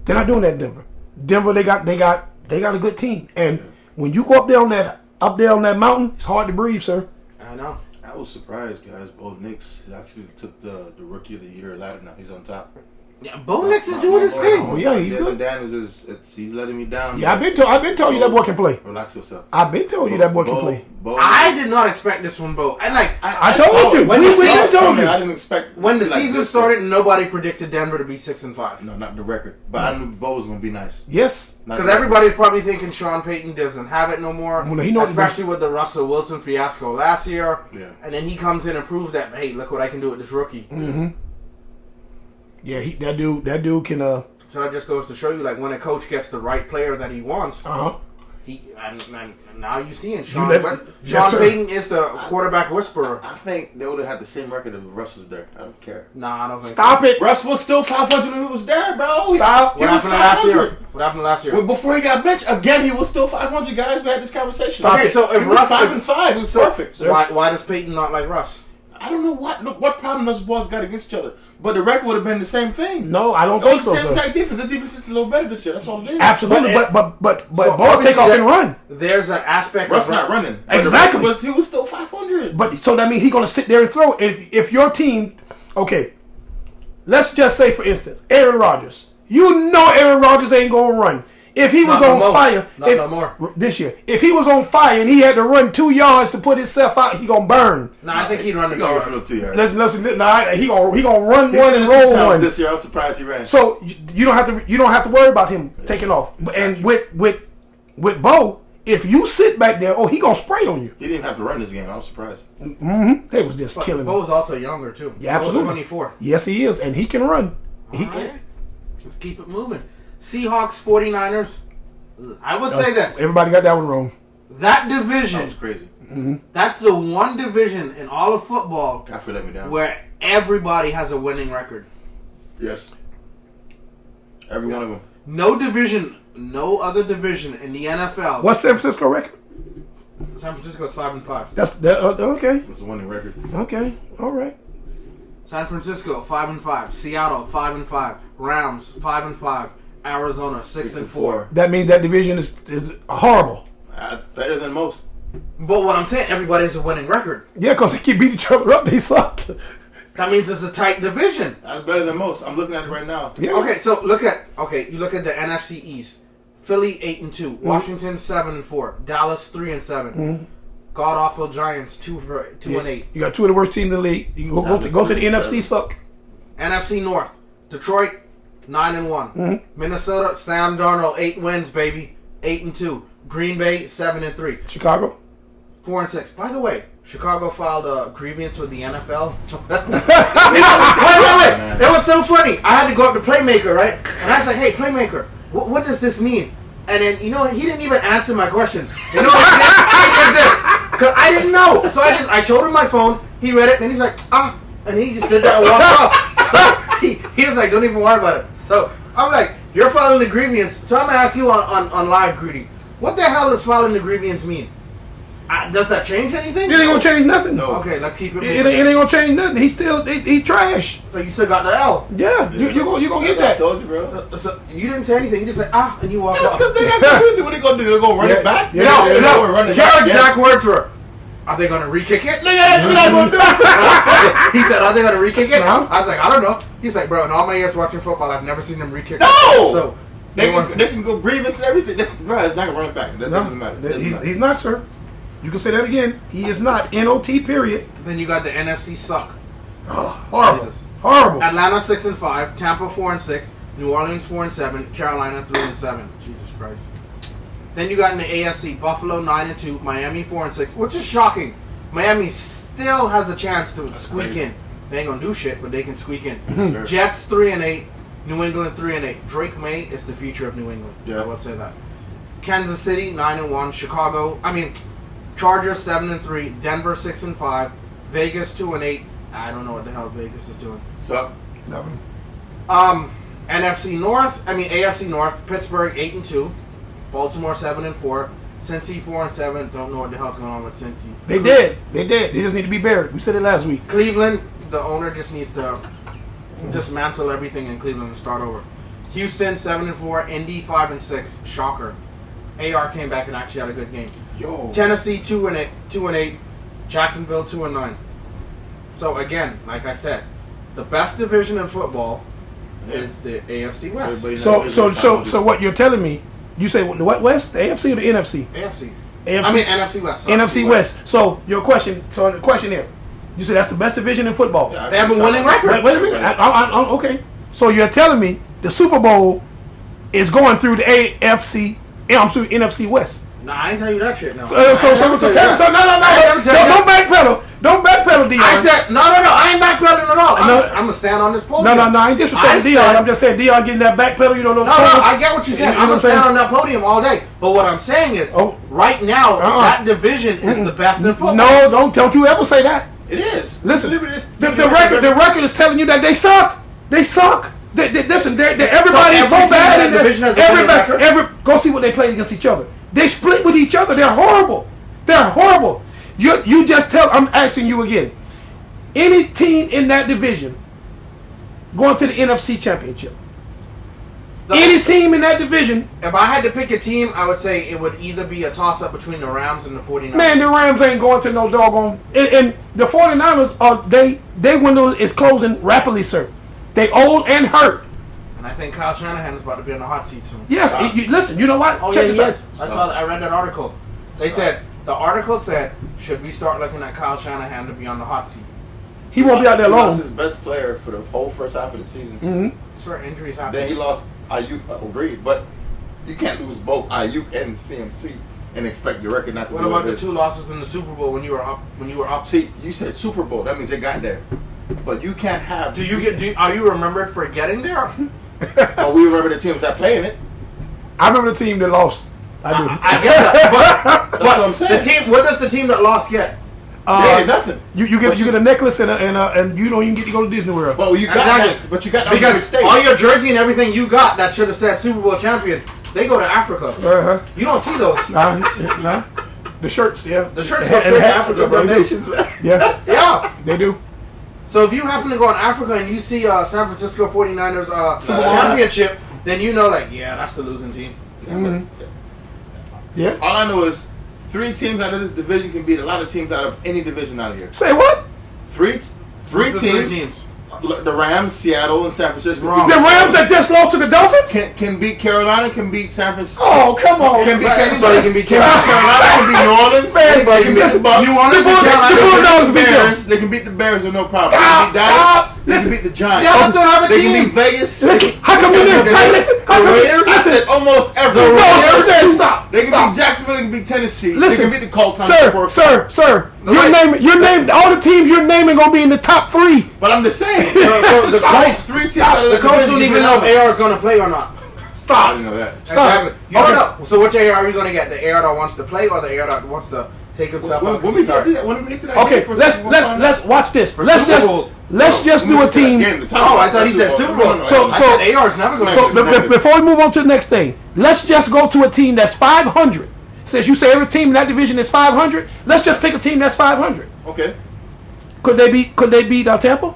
They're not doing that in Denver. Denver, they got a good team, and when you go up there on that mountain, it's hard to breathe, sir. I know. I was surprised, guys. Bo Nix actually took the Rookie of the Year ladder. Now he's on top. Yeah, Bo Nix is doing his thing. Oh yeah, he's good. Daniels he's letting me down. Yeah, I've been told you that boy can play. Relax yourself. I've been told you that boy can play. I did not expect this from Bo. And I told you. We told you. I didn't expect when the season started. Nobody predicted Denver to be 6-5. No, not the record. But I knew Bo was going to be nice. Yes, because everybody's probably thinking Sean Payton doesn't have it no more. Well, especially with the Russell Wilson fiasco last year. Yeah. And then he comes in and proves that, hey, look what I can do with this rookie. Mm-hmm. Yeah, that dude can. So that just goes to show you, like, when a coach gets the right player that he wants, and now you seeing Sean. Yes, sir. Payton is the quarterback whisperer. I think they would have had the same record if Russ was there. I don't care. Nah, I don't think. Stop it. Russ was still 500 when he was there, bro. Stop. He was 500. What happened last year? Well, before he got benched, again, he was still 500, guys. We had this conversation. Stop Okay, it. so if He was Russ 5-5. He was perfect. Sir. why does Peyton not like Russ? I don't know what problem those boys got against each other, but the record would have been the same thing. No, I don't It think was so, the same sir. exact defense. The defense is a little better this year. That's all it is. Absolutely, but So ball take obviously off and run. There's an aspect Russ of not running. But the Exactly. record he was still 500. But so that means he's gonna sit there and throw. If your team, okay, let's just say for instance, Aaron Rodgers. You know Aaron Rodgers ain't gonna run. If he was Not no on more. fire, Not no more. this year, if he was on fire and he had to run 2 yards to put himself out, he gonna burn. Nah, I think he'd run the He gonna run 2 for yards. the 2 yards. Listen, he gonna run He one did and it a few roll times one. this year. I was surprised he ran. So you don't have to worry about him taking off. And with Bo, if you sit back there, he gonna spray on you. He didn't have to run this game. I was surprised. They was just killing him. Bo's also younger too. Yeah, Bo's absolutely. 24. Yes, he is, and he can run. All right. Let's keep it moving. Seahawks, 49ers. I would say this. Everybody got that one wrong. That That division, was crazy. that's the one division in all of football Godfrey let me down. where everybody has a winning record. Yes. Every one of them. No other division in the NFL. What's San Francisco record? San Francisco's 5-5. That's okay. It's a winning record. Okay, all right. San Francisco 5-5. Seattle 5-5. Rams 5-5. Arizona 6-4. That means that division is horrible. Better than most. But what I'm saying, everybody has a winning record. Yeah, because they keep beating each other up. They suck. That means it's a tight division. That's better than most. I'm looking at it right now. Yeah. Okay, so you look at the NFC East. Philly 8-2, Washington 7-4, Dallas 3-7, God awful Giants 2-8. You got two of the worst teams in the league. You go to the NFC, suck. NFC North, Detroit 9-1, Minnesota Sam Darnold 8 wins baby, 8-2, Green Bay 7-3, Chicago. 4-6. By the way, Chicago filed a grievance with the NFL. Wait. It was so funny. I had to go up to Playmaker, right? And I said, "Hey, Playmaker, what does this mean?" And then, he didn't even answer my question. You know what he did this? Because I didn't know. So I showed him my phone. He read it, and he's like, and he just did that and walked off. So he was like, don't even worry about it. So I'm like, you're filing the grievance. So I'm going to ask you on live, Greedy. What the hell does filing the grievance mean? Does that change anything? It ain't gonna change nothing. No. Okay, let's keep it It moving. ain't gonna change nothing. He's trash. So you still got the L. Yeah, you gonna get I that. told you, bro. So you didn't say anything. You just said, and you walked That's off. because they got to do with it. What they gonna do? They're gonna run it back? Yeah. No, We're running your back exact words were, are they going to re-kick it? We're not gonna do it. He said, are they going to re-kick it? No. I was like, I don't know. He's like, bro, in all my years watching football, I've never seen them re-kick No! it. So, They can go grievance and everything. Bro, it's not gonna run it back. That doesn't matter. That doesn't matter. He's not, sir. You can say that again. He is not. NOT. Period. then you got the NFC suck. Horrible. Jesus. Horrible. Atlanta 6-5, Tampa 4-6, New Orleans 4-7, Carolina 3-7. Jesus Christ. Then you got in the AFC, Buffalo 9-2, Miami 4-6, which is shocking. Miami still has a chance to squeak in. They ain't gonna do shit, but they can squeak in. Sure. Jets 3-8, New England 3-8. Drake May is the future of New England. Yeah. I would say that. Kansas City 9-1, Chargers 7-3, Denver 6-5, Vegas 2-8. I don't know what the hell Vegas is doing. Suck. Nothing. AFC North, Pittsburgh 8-2, Baltimore 7-4, Cincy 4-7. Don't know what the hell's going on with Cincy. They did. They just need to be buried. We said it last week. Cleveland, the owner just needs to dismantle everything in Cleveland and start over. Houston 7-4, Indy 5-6. Shocker. AR came back and actually had a good game. Yo. Tennessee 2-8, Jacksonville 2-9. So again, like I said, the best division in football is the AFC West. Everybody So what you're telling me? You say what West? The AFC or the NFC? AFC. AFC. NFC West. Sorry, NFC West. So your question. So the question here. You said that's the best division in football. Yeah, They have a winning record. Wait a minute. Okay. So you're telling me the Super Bowl is going through the NFC West. Nah, I ain't tell you that shit. No. So don't backpedal. Don't backpedal, Dion. I said no. I ain't backpedaling at all. I'm gonna stand on this podium. No. I ain't disrespecting Dion. I'm just saying Dion getting that backpedal. You know those. No, I get what you're saying. I'm gonna stand on that podium all day. But what I'm saying is, right now, that division is the best in football. No, don't you ever say that. It is. Listen, the record is telling you that they suck. They suck. Listen, everybody's so bad in there. Go see what they played against each other. They split with each other. They're horrible. They're horrible. You just tell. I'm asking you again. Any team in that division going to the NFC Championship. Any team in that division. If I had to pick a team, I would say it would either be a toss-up between the Rams and the 49ers. Man, the Rams ain't going to no doggone. And the 49ers, they window is closing rapidly, sir. They old and hurt. And I think Kyle Shanahan is about to be in the hot seat soon. Yes, listen, you know what? Oh, Check yeah, this out. I read that article. The article said, should we start looking at Kyle Shanahan to be on the hot seat? He won't be out there He long. lost his best player for the whole first half of the season. Mm-hmm. Sure, injuries happen. Then he lost Ayuk. Agreed, but you can't lose both Ayuk and CMC and expect your record not to. What about the 2 losses in the Super Bowl when you were up? See, you said Super Bowl. That means they got there, but you can't have. Are you remembered for getting there? Oh, we remember the teams that playing it. I remember the team that lost. I do. I get that, but what I'm saying. The team. What does the team that lost get? They get nothing. You get a necklace and you don't even get to go to Disney World. Well, you got that, but you got that because all your jersey and everything you got that should have said Super Bowl champion. They go to Africa. You don't see those. Nah. The shirts, yeah. The shirts go straight to Africa, bro. Yeah. Yeah. They do. So if you happen to go in Africa and you see San Francisco 49ers Super Bowl championship, then you know, that's the losing team. Mm-hmm. Yeah. All I know is 3 teams out of this division can beat a lot of teams out of any division out of here. Say what? Three teams. The Rams, Seattle, and San Francisco. The Rams that just lost to the Dolphins can beat Carolina, can beat San Francisco. Oh, come on. Can beat Carolina, can beat Carolina, can beat New Orleans. Man, can beat the Bucks. New Orleans and Carolina. They can beat the Bears with no problem. Stop. They can beat the Giants. Y'all still have a They team. can beat Vegas. Listen, how come you didn't? Hey, listen. I said almost every. Stop. They can beat Jacksonville. They can beat Tennessee. Listen, they can beat the Colts. Sir. You're naming all the teams you're naming gonna be in the top 3. But I'm just saying. The Colts, 3 teams out of the Colts don't even know if AR is going to play or not. I Stop. didn't know that. Exactly. You don't know. So which AR are you going to get? The AR that wants to play or the AR that wants to take himself out? When we get to that, Okay, let's watch this. Let's just do a team. Oh, I thought he said Super Bowl. So AR is never going to. So before we move on to the next thing, let's just go to a team that's 500. Since you say every team in that division is 500, let's just pick a team that's 500. Okay. Could they beat Tampa?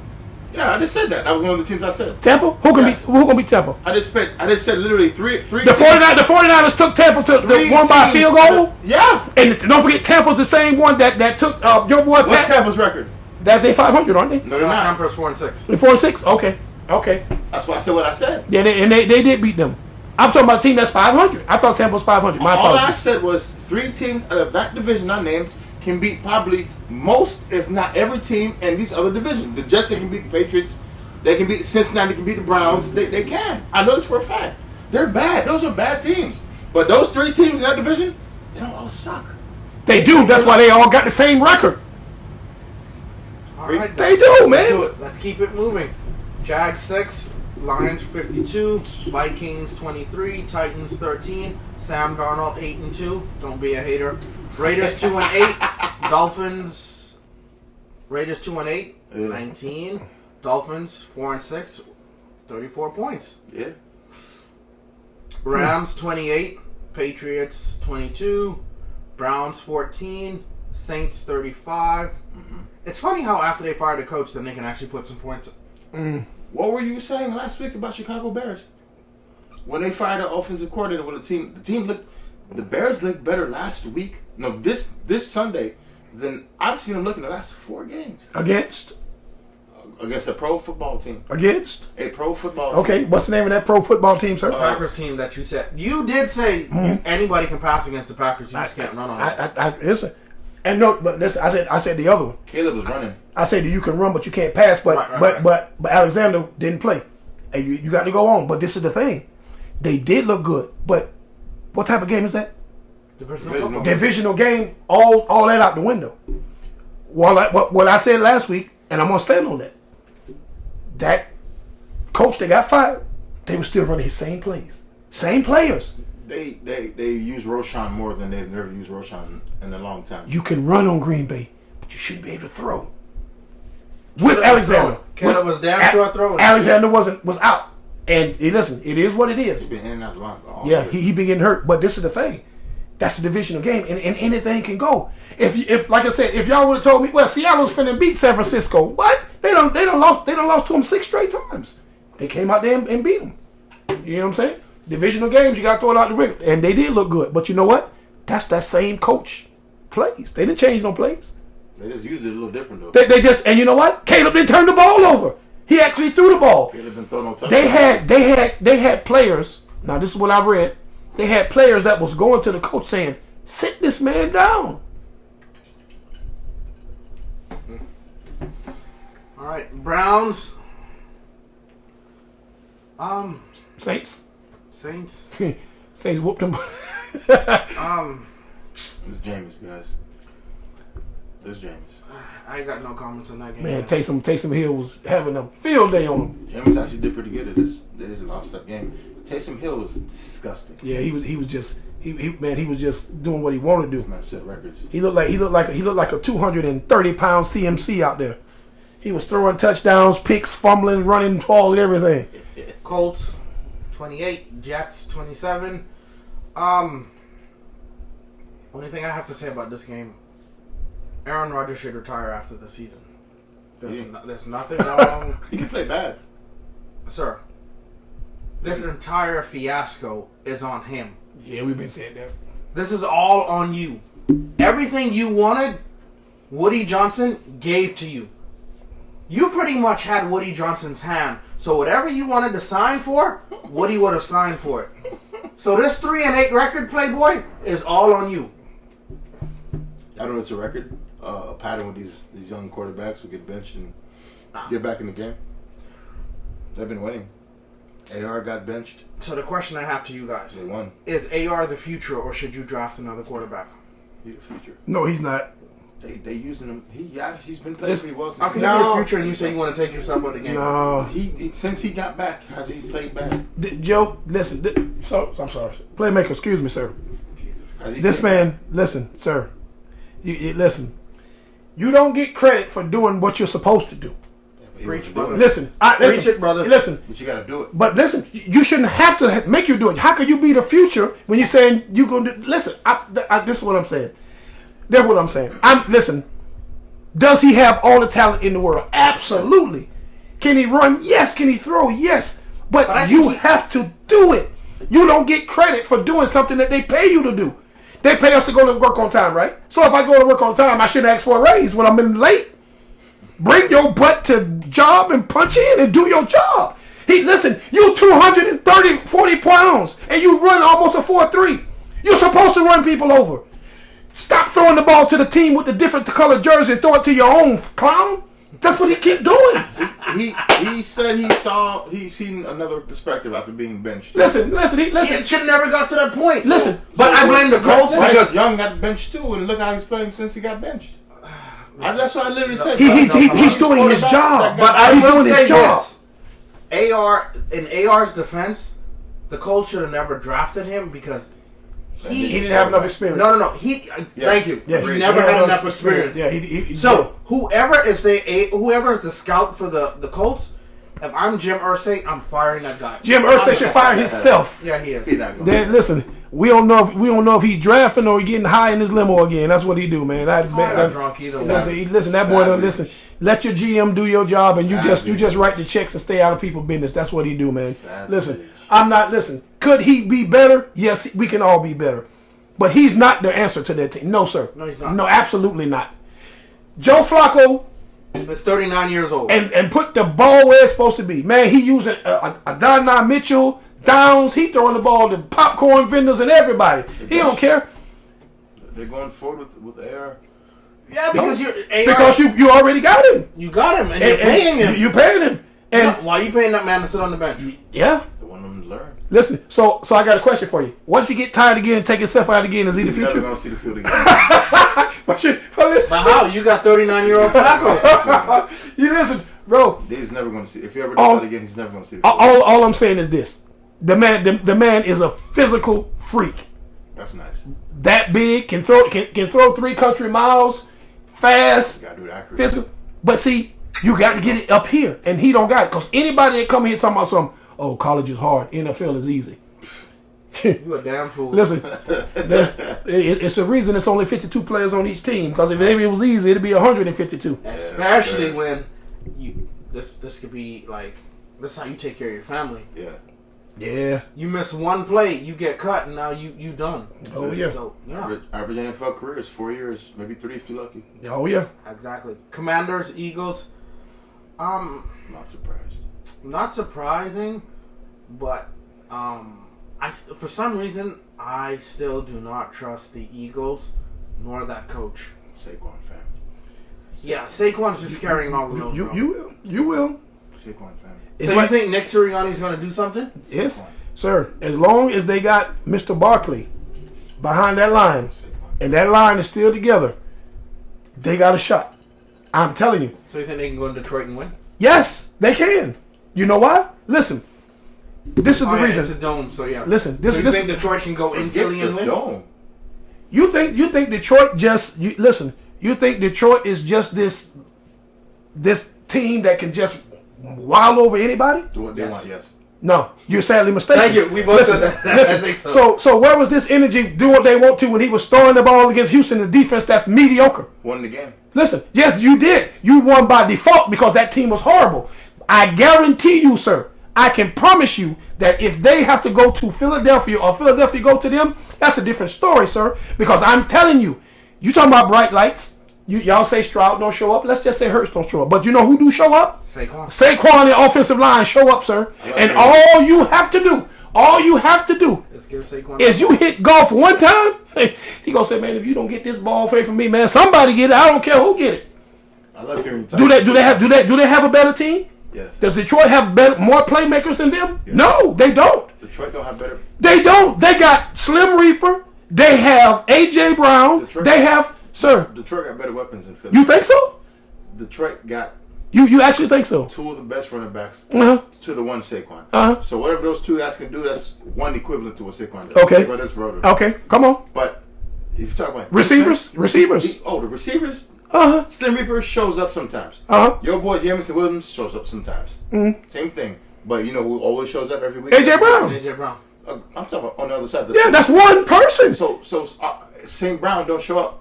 Yeah, I just said that. That was one of the teams I said. Tampa? Who can beat Tampa? I just said literally three. The 49ers took Tampa to the one by a field goal. Yeah. And don't forget Tampa's the same one that took your boy Pat. What's Tampa's record? That they 500, aren't they? No, they're not. Tampa's 4-6. They're 4-6. Okay. That's why I said what I said. Yeah, they did beat them. I'm talking about a team that's 500. I thought Tampa was 500. My All apologies. I said was 3 teams out of that division I named can beat probably most, if not every team in these other divisions. The Jets, they can beat the Patriots. They can beat Cincinnati. They can beat the Browns. They can. I know this for a fact. They're bad. Those are bad teams. But those 3 teams in that division, they don't all suck. They do. That's why they all got the same record. All right, They do, man. Let's keep it moving. Jags 6, Lions 52, Vikings 23, Titans 13, Sam Darnold 8-2. Don't be a hater. Raiders 2-8, Dolphins. Raiders 2-8, 19. Dolphins 4-6, 34 points. Yeah. Rams 28, Patriots 22, Browns 14, Saints 35. It's funny how after they fire the coach, then they can actually put some points. What were you saying last week about Chicago Bears? When they fired the offensive coordinator with the Bears looked better last week. No, this Sunday than I've seen them look in the last 4 games. Against a pro football team. A pro football team. Okay, what's the name of that pro football team, sir? Packers team that you said. You did say anybody can pass against the Packers. You just can't run on it. Listen. And no, but listen, I said the other one. Caleb was running. I said that you can run, but you can't pass. But Alexander didn't play, and you got to go on. But this is the thing, they did look good. But what type of game is that? Divisional Divisional game. All that out the window. what I said last week, and I'm gonna stand on that. That coach that got fired, they were still running his same plays, same players. They use Roshan more than they've never used Roshan in a long time. You can run on Green Bay, but you shouldn't be able to throw. With Alexander, Caleb was damn sure throwing. Alexander was out, and listen, it is what it is. He's been in and out of the line all Yeah, year. he been getting hurt, but this is the thing. That's a divisional game, and anything can go. If like I said, if y'all would have told me, well, Seattle's finna beat San Francisco, what? They don't lost to them 6 straight times. They came out there and beat them. You know what I'm saying? Divisional games, you got to throw it out the ring, and they did look good. But you know what? That's that same coach plays. They didn't change no plays. They just used it a little different though. They just, and you know what? Caleb didn't turn the ball over. He actually threw the ball. Caleb been throwing no touchdowns. They had players. Now this is what I read. They had players that was going to the coach saying, "Sit this man down." All right, Browns. Saints. Saints. Saints whooped them. It's Jameis, guys. This Jameis. I ain't got no comments on that game. Man, Taysom Hill was having a field day on him. Jameis actually did pretty good at this. They just lost that game. Taysom Hill was disgusting. Yeah, he was just doing what he wanted to This do. man set records. He looked like a 230-pound CMC out there. He was throwing touchdowns, picks, fumbling, running, ball, and everything. Colts 28, Jets 27. Only thing I have to say about this game, Aaron Rodgers should retire after the season. There's nothing wrong. He can play bad. Sir, this entire fiasco is on him. Yeah, we've been saying that. This is all on you. Everything you wanted, Woody Johnson gave to you. You pretty much had Woody Johnson's hand. So whatever you wanted to sign for, Woody would have signed for it. So this 3-8 record, Playboy, is all on you. I don't know it's a record, a pattern with these young quarterbacks who get benched and get back in the game. They've been winning. AR got benched. So the question I have to you guys, They won. is AR the future or should you draft another quarterback? He's the future. No, he's not. They using him. He's been playing pretty well How since can he you be No. the future and you say you want to take yourself out of the game? No. since he got back, has he played bad? Joe, listen. I'm sorry. Playmaker, excuse me, sir. Has he This played man, listen, sir. You listen. You don't get credit for doing what you're supposed to do. bad? But he Preach, wasn't brother. doing it. Listen, Preach listen, it, brother. Listen, But you got to do it. but listen. You shouldn't have to make you do it. How could you be the future when you're saying you gonna do? Listen, this is what I'm saying. That's what I'm saying. Listen. Does he have all the talent in the world? Absolutely. Can he run? Yes. Can he throw? Yes. But I you think have to do it. You don't get credit for doing something that they pay you to do. They pay us to go to work on time, right? So if I go to work on time, I shouldn't ask for a raise when I'm in late. Bring your butt to job and punch in and do your job. Listen, you 40 pounds, and you run almost a 4.3. You're supposed to run people over. Stop throwing the ball to the team with the different colored jersey and throw it to your own, clown. That's what he kept doing. He said he's seen another perspective after being benched. Listen. It should have never got to that point. Listen. But I blame the Colts Bryce because Young got benched too, and look how he's playing since he got benched. That's what I literally said. He's doing his job. But I He's will doing his say job. this. In AR's defense, the Colts should have never drafted him because He didn't have enough experience. No. Thank you. Yeah, he never had enough experience. Yeah, he So whoever is the scout for the Colts, if I'm Jim Irsay, I'm firing that guy. Jim Irsay should fire himself. Yeah, he is. He's not going. Then listen, we don't know if he drafting or he getting high in his limo again. That's what he do, man. Not drunk either way. Listen, that boy don't listen. Let your GM do your job, and you just write the checks and stay out of people's business. That's what he do, man. Listen, Listen, could he be better? Yes, we can all be better, but he's not the answer to that team. No, sir. No, he's not. No, absolutely not. Joe Flacco. He's 39 years old. And put the ball where it's supposed to be. Man, he using Adonai Mitchell, Downs. He throwing the ball to popcorn vendors and everybody. He don't care. They're going forward with AR. Yeah, because you already got him. You got him, and you're paying him. You paying him. And why are you paying that man to sit on the bench? yeah. They want them to learn. Listen, so I got a question for you. What if you get tired again and take yourself out again? Is he the He's never future? gonna see the field again. But listen, But how? You got 39-year-old Flacco. you listen, bro. He's never gonna see. If he ever does All- that again, he's never gonna see the field. All I'm saying is this: the man is a physical freak. That's nice. That big, can throw 3 country miles, fast, You gotta do that. Accurate. physical. But see, you got to get it up here, and he don't got it. Cause anybody that come here talking about something, oh, college is hard, NFL is easy. You a damn fool. Listen, it's a reason it's only 52 players on each team. Because if maybe it was easy, it'd be 152. Especially sure. when you this could be like this is how you take care of your family. Yeah. Yeah. You miss one play, you get cut, and now you done. Oh yeah. So yeah, Average NFL career is 4 years, maybe 3 if you're lucky. Oh yeah. exactly. Commanders, Eagles. Not surprised. Not surprising, but for some reason I still do not trust the Eagles nor that coach. Saquon fam. Yeah, Saquon's just carrying all the load. bro. You will. Saquon fam. It's So like- you think Nick Sirianni's going to do something? Yes, Saquon. sir. As long as they got Mr. Barkley behind that line, Saquon. and that line is still together, they got a shot. I'm telling you. So you think they can go in Detroit and win? Yes, they can. You know why? Listen. This is the yeah, reason. it's a dome, so yeah. Listen, this so you this think Detroit can go in Forget Philly and the win? dome. you think Detroit just listen, you think Detroit is just this team that can just wild over anybody? Do what they Yes. want, yes. No, you're sadly mistaken. Thank you. We both listen, said that. Listen, I think so. so where was this energy? Do what they want to when he was throwing the ball against Houston, the defense that's mediocre. Won the game. Listen, yes, you did. You won by default because that team was horrible. I guarantee you, sir, I can promise you that if they have to go to Philadelphia or Philadelphia go to them, that's a different story, sir. Because I'm telling you, you talking about bright lights. Y'all say Stroud don't show up. Let's just say Hurts don't show up. But you know who do show up? Saquon. Saquon and the offensive line show up, sir. And all you have to do Let's give Saquon. is you hit golf one time, he gonna say, man, if you don't get this ball away from me, man, somebody get it. I don't care who get it. I love hearing you Do they have a better team? Yes. Does Detroit have more playmakers than them? Yes. No, they don't. Detroit don't have better. They don't. They got Slim Reaper. They have AJ Brown. Detroit- They have, sir. Detroit got better weapons than Philly. You think so? Detroit got You actually think so? 2 of the best running backs Uh-huh. to the one Saquon. Uh-huh. So whatever those 2 guys can do, that's one equivalent to what Saquon does. Okay. Saquon does for others. Okay, come on. But if you talk about Receivers. defense, Receivers. the receivers. Uh huh. Slim Reaper shows up sometimes. Uh huh. Your boy Jameson Williams shows up sometimes. Same thing. But you know who always shows up every week? AJ Brown. AJ Brown. I'm talking about on the other side. Yeah, that's one person. so St. Brown don't show up.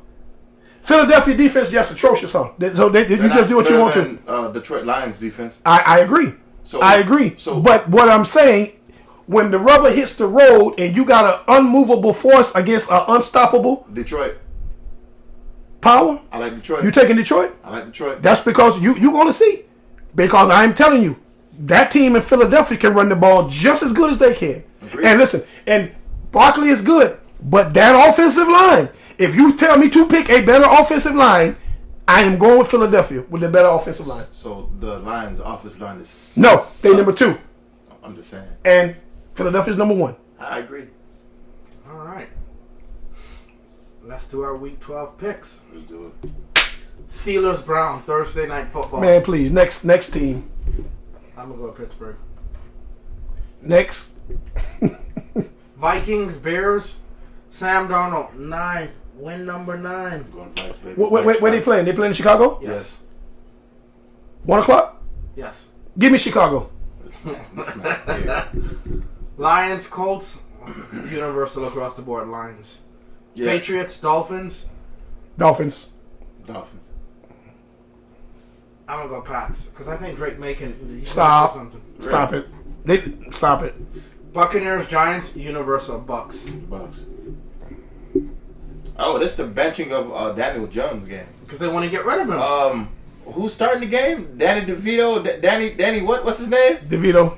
Philadelphia defense just atrocious, huh? So you just do what you want to. Detroit Lions defense. I agree. So I agree. So But what I'm saying, when the rubber hits the road and you got an unmovable force against an unstoppable Detroit. power, I like Detroit. you taking Detroit? I like Detroit. That's because you're going to see. Because I'm telling you, that team in Philadelphia can run the ball just as good as they can. Agreed. And listen, and Barkley is good, but that offensive line, if you tell me to pick a better offensive line, I am going with Philadelphia with the better offensive line. So the Lions' offensive line is No, they number 2. I'm just saying. And Philadelphia's number 1. I agree. All right. Let's do our Week 12 picks. Let's do it. Steelers Brown Thursday night football. Man, please, next team. I'm gonna go to Pittsburgh. Next. Vikings Bears. Sam Darnold 9. Win number 9. Going Vikes, baby. Where they playing? They playing in Chicago? Yes. 1 o'clock? Yes. Give me Chicago. This man here. Lions Colts. Universal across the board. Lions. Yeah. Patriots Dolphins. Dolphins. Dolphins. I'm gonna go Pats because I think Drake May can he can Stop. do something. Stop it. Stop it. Buccaneers Giants. Universal Bucks. Bucks. Oh, this is the benching of Daniel Jones game. Because they want to get rid of him. Who's starting the game? Danny DeVito. Danny. What's his name? DeVito.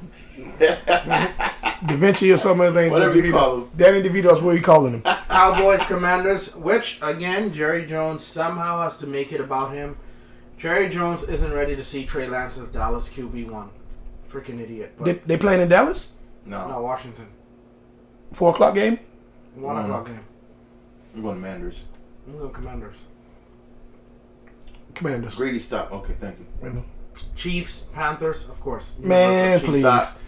Da Vinci or something. Whatever you call him. Danny DeVito is what you calling him. Cowboys Commanders, which again Jerry Jones somehow has to make it about him. Jerry Jones isn't ready to see Trey Lance as Dallas QB1. Freaking idiot. But They playing in Dallas? no, No. Washington. 4 o'clock game. 1 o'clock game. I'm going to Manders. I'm going Commanders. Commanders. Greedy stop. Okay, thank you. Chiefs, Panthers, of course. Man, Universal please. Chiefs. Stop.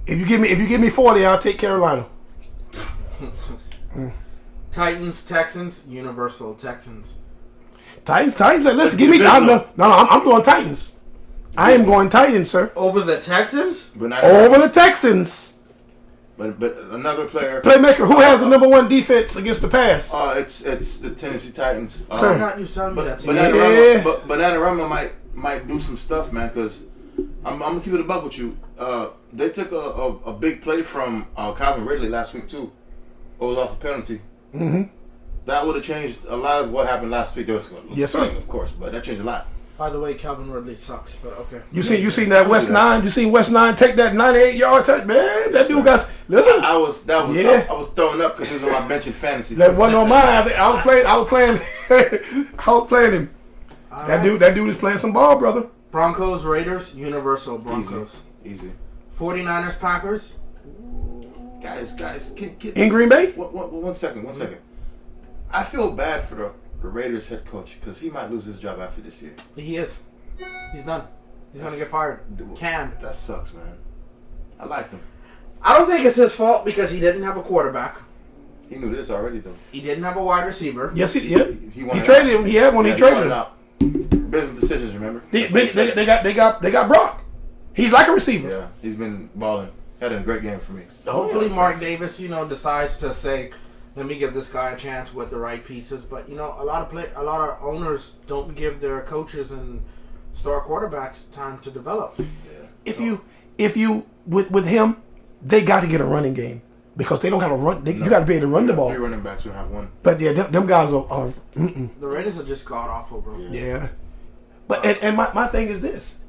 If you give me 40, I'll take Carolina. Titans, Texans, Universal Texans. Titans. Listen, give me. I'm going Titans. I am going Titans, sir. Over the Texans? But not Over the Texans. But another player. Playmaker. Who has the number 1 defense against the pass? It's the Tennessee Titans. Sir. I thought you was telling me that. Bananarama might do some stuff, man. Because I'm gonna keep it a buck with you. They took a big play from Calvin Ridley last week too. It was off a penalty. Mm-hmm. That would have changed a lot of what happened last week. There was Yes, sir. of course, but that changed a lot. By the way, Calvin Ridley sucks, but okay. You seen that West 9? You seen West 9 take that 98-yard touch? Man, that dude got. Listen, I was throwing up because he was on my bench in fantasy. that wasn't on mine. I was playing him. All That right. dude is playing some ball, brother. Broncos, Raiders, Universal Broncos. Easy. 49ers, Packers. Guys, kid. In Green Bay? One second. I feel bad for the Raiders head coach because he might lose his job after this year. He is. He's done. He's going to get fired. Canned. That sucks, man. I liked him. I don't think it's his fault because he didn't have a quarterback. He knew this already, though. He didn't have a wide receiver. Yes, he He wanted traded him. He had one. Yeah, He traded wanted him. out. Business decisions, remember? They got Brock. He's like a receiver. Yeah, he's been balling. Had a great game for me. Hopefully Mark Davis, decides to say, let me give this guy a chance with the right pieces. But a lot of owners don't give their coaches and star quarterbacks time to develop. Yeah. If you with him, they got to get a running game because they don't have a run. You got to be able to run the ball. 3 running backs, we have 1. But yeah, them guys are The Raiders are just god awful, bro. yeah. But and my thing is this.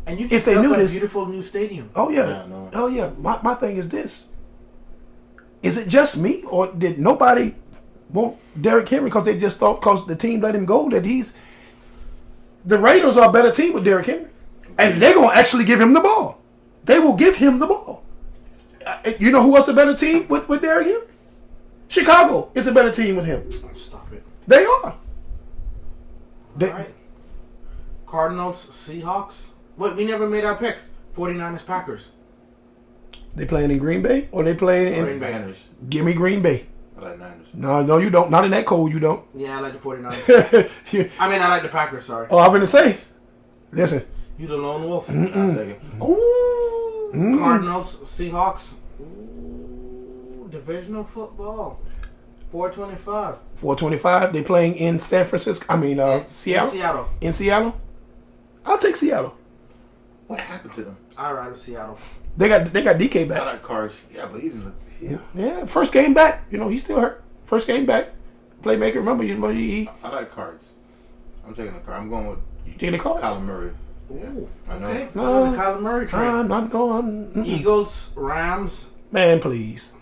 And you If just they built knew a this- beautiful new stadium. Oh yeah, Yeah, I know. oh yeah. My thing is this. Is it just me or did nobody want Derrick Henry because they just thought because the team let him go that the Raiders are a better team with Derrick Henry, and they're gonna actually give him the ball. They will give him the ball. You know who was a better team with Derrick Henry? Chicago is a better team with him. Stop it. They are. They, All right. Cardinals, Seahawks. Wait, we never made our picks. 49ers, Packers. they playing in Green Bay or they playing in? Green Bay. Niners. Give me Green Bay. I like Niners. No, you don't. Not in that cold, you don't. Yeah, I like the 49ers. Yeah. I mean, I like the Packers, sorry. Oh, I'm gonna say. Listen. You the lone wolf. I'll take it. Ooh. Cardinals, Seahawks. Ooh, divisional football. 425. 425. They playing in San Francisco. I mean, Seattle. In Seattle. In Seattle. I'll take Seattle. What happened to them? I ride with Seattle. They got DK I back. like Cards. Yeah, but he's Yeah, first game back. He's still hurt. First game back. Playmaker. Remember, he I like Cards. I'm taking the card. I'm going with taking the calls. Kyler Murray. Ooh, I know. okay. No. The Kyler Murray trade. I'm not going. Eagles, Rams. Man, please.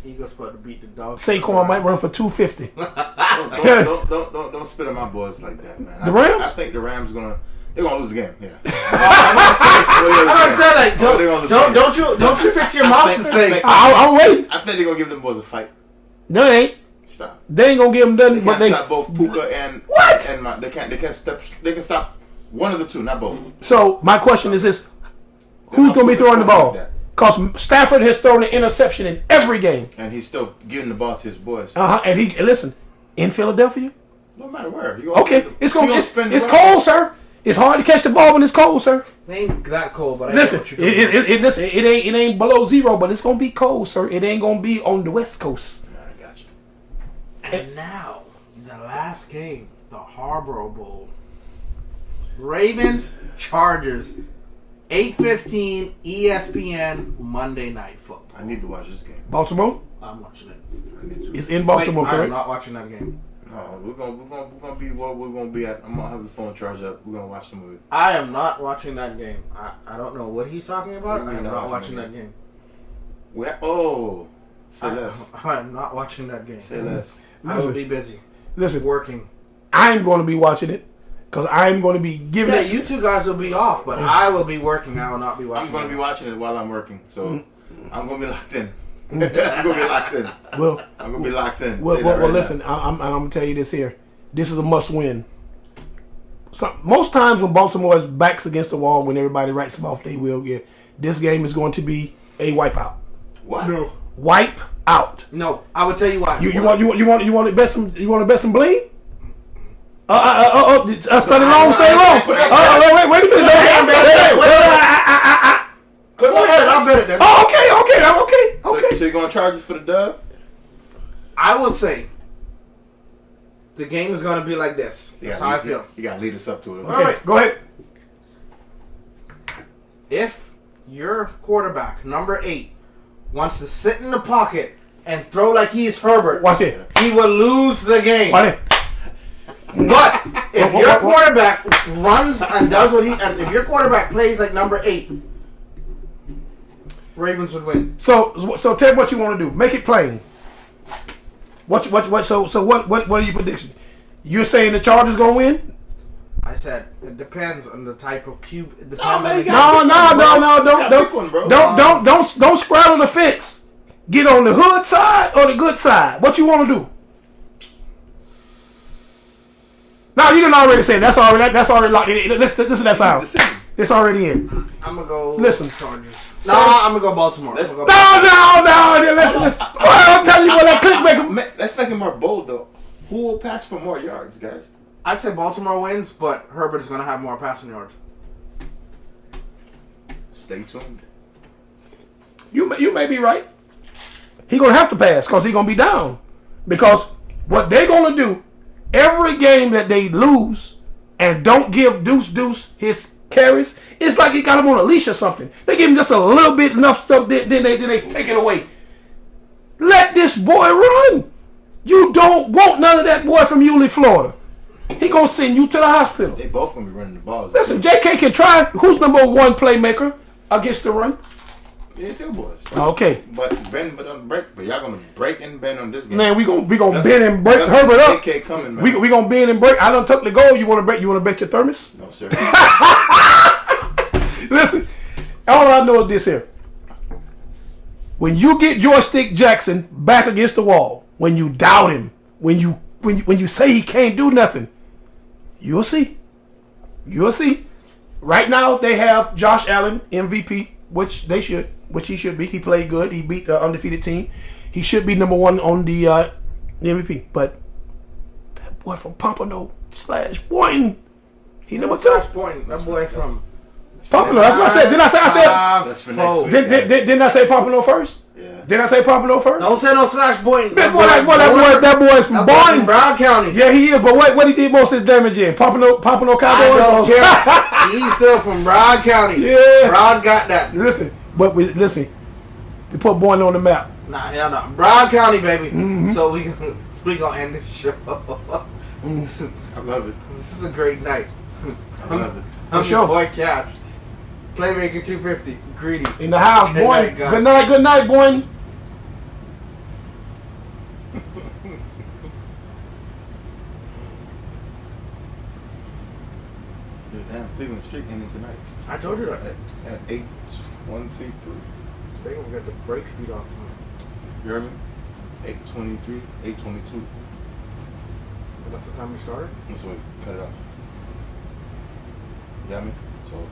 Eagles about to beat the Dogs. Saquon might run for 250. Don't spit on my boys like that, man. The Rams? I think the Rams they're gonna lose the game. Yeah. I'm gonna say like they're gonna lose don't you fix your mouth to say. I'm waiting. I think they're gonna give them boys a fight. No, they ain't. Stop. They ain't gonna give them They nothing. But can't they. stop both Puka and What? And they can't stop. They can stop one of the two, not both. So my question is this: who's gonna be throwing the ball? Because Stafford has thrown an interception in every game. And he's still giving the ball to his boys. And listen, in Philadelphia. No matter where. Okay, it's cold, sir. It's hard to catch the ball when it's cold, sir. It ain't that cold, but I Listen, get what you're doing. listen, it ain't below 0, but it's gonna be cold, sir. It ain't gonna be on the West Coast. I got you. And now, the last game, the Harbor Bowl. Ravens, Chargers, 8:15 ESPN Monday Night Football. I need to watch this game. Baltimore I'm watching it. I need to. is in Baltimore, Wait, I'm correct? not watching that game. No, we're gonna be where we're gonna be at. I'm gonna have the phone charged up. We're gonna watch some movie. I am not watching that game. I don't know what he's talking about. What do I you am mean not not watching watching that game. Say less. I am not watching that game. Say less. I will be busy Listen, working. I'm going to be watching it because I'm going to be giving Yeah, it. you two guys will be off, but I will be working. I will not be watching. I'm gonna be it. watching it while I'm working, so I'm gonna be locked in. I'm gonna be locked in. Well, I'm gonna be locked in. well, Say that right listen. now. I'm gonna tell you this here. This is a must-win. Most times when Baltimore is backs against the wall, when everybody writes them off, they will get. This game is going to be a wipeout. What? No. Wipe out. No, I would tell you why. You want to bet some bling? Study long, stay long. Wait a minute. Go ahead, I'll bet it then. Oh, okay. So you're gonna charge us for the dub? I would say the game is going to be like this. That's how I feel. You gotta lead us up to it. All right. Go ahead. If your quarterback, number 8, wants to sit in the pocket and throw like he's Herbert, Watch it. he will lose the game. Watch it. But if your quarterback runs and does what and if your quarterback plays like number 8, Ravens would win. So tell me what you want to do. Make it plain. What are your predictions? You're saying the Chargers gonna win? I said it depends on the type of cube. It depends Oh, man, on you the got- Don't straddle the fence. Get on the hood side or the good side. What you want to do? No, you didn't already say it. That's already locked in. Listen to that sound. It's already in. I'm gonna go. Listen. Chargers. I'm gonna go Baltimore. Let's- I'm gonna go No. Listen. Well, I'm telling you what that clickbait. Let's make it more bold though. Who will pass for more yards, guys? I say Baltimore wins, but Herbert is gonna have more passing yards. Stay tuned. You may be right. He gonna have to pass because he gonna be down. Because what they gonna do, every game that they lose and don't give Deuce his carries, it's like he got him on a leash or something. They give him just a little bit enough stuff, then they take it away. Let this boy run. You don't want none of that boy from Yulee, Florida. He gonna send you to the hospital. They both gonna be running the balls. Listen, JK can try. Who's number 1 playmaker against the run? Yeah, it's your boys. Okay. But Ben, but on break. But y'all gonna break and bend on this game. Man, we gonna bend and break That's Herbert up. JK coming, man. We gonna bend and break. I done took the goal. You wanna bet your thermos? No, sir. Listen, all I know is this here. When you get Joystick Jackson back against the wall, when you doubt him, when you say he can't do nothing, you'll see. You'll see. Right now they have Josh Allen MVP, which he should be. He played good. He beat the undefeated team. He should be number 1 on the MVP. But that boy from Pompano / Boynton, he number 2. That boy from Pompano. That's what I said. Didn't I say? That's for next week. Didn't I say Pompano first? Yeah. Didn't I say Pompano first? Don't say no slash Boynton. That boy is from from Boynton. Brown County. Yeah, he is. But what he did most of his damage in? Pompano I Cowboys. don't care. He's still from Brown County. Yeah. Brown got that. Listen, we put Boynton on the map. Nah, hell no. Brown County, baby. Mm-hmm. So we gonna end the show. I love it. This is a great night. I love it. I'm sure. your boy Cash. Playmaker 250. Greedy. In the house, Good Boynton. night, guys. Good night, Boynton. Damn, Cleveland Street ending tonight. I told you that. At 8:23. They gonna get the brake speed off. You hear me? 8:23, 8:22. That's the time we started. That's when we cut it off. You got me? So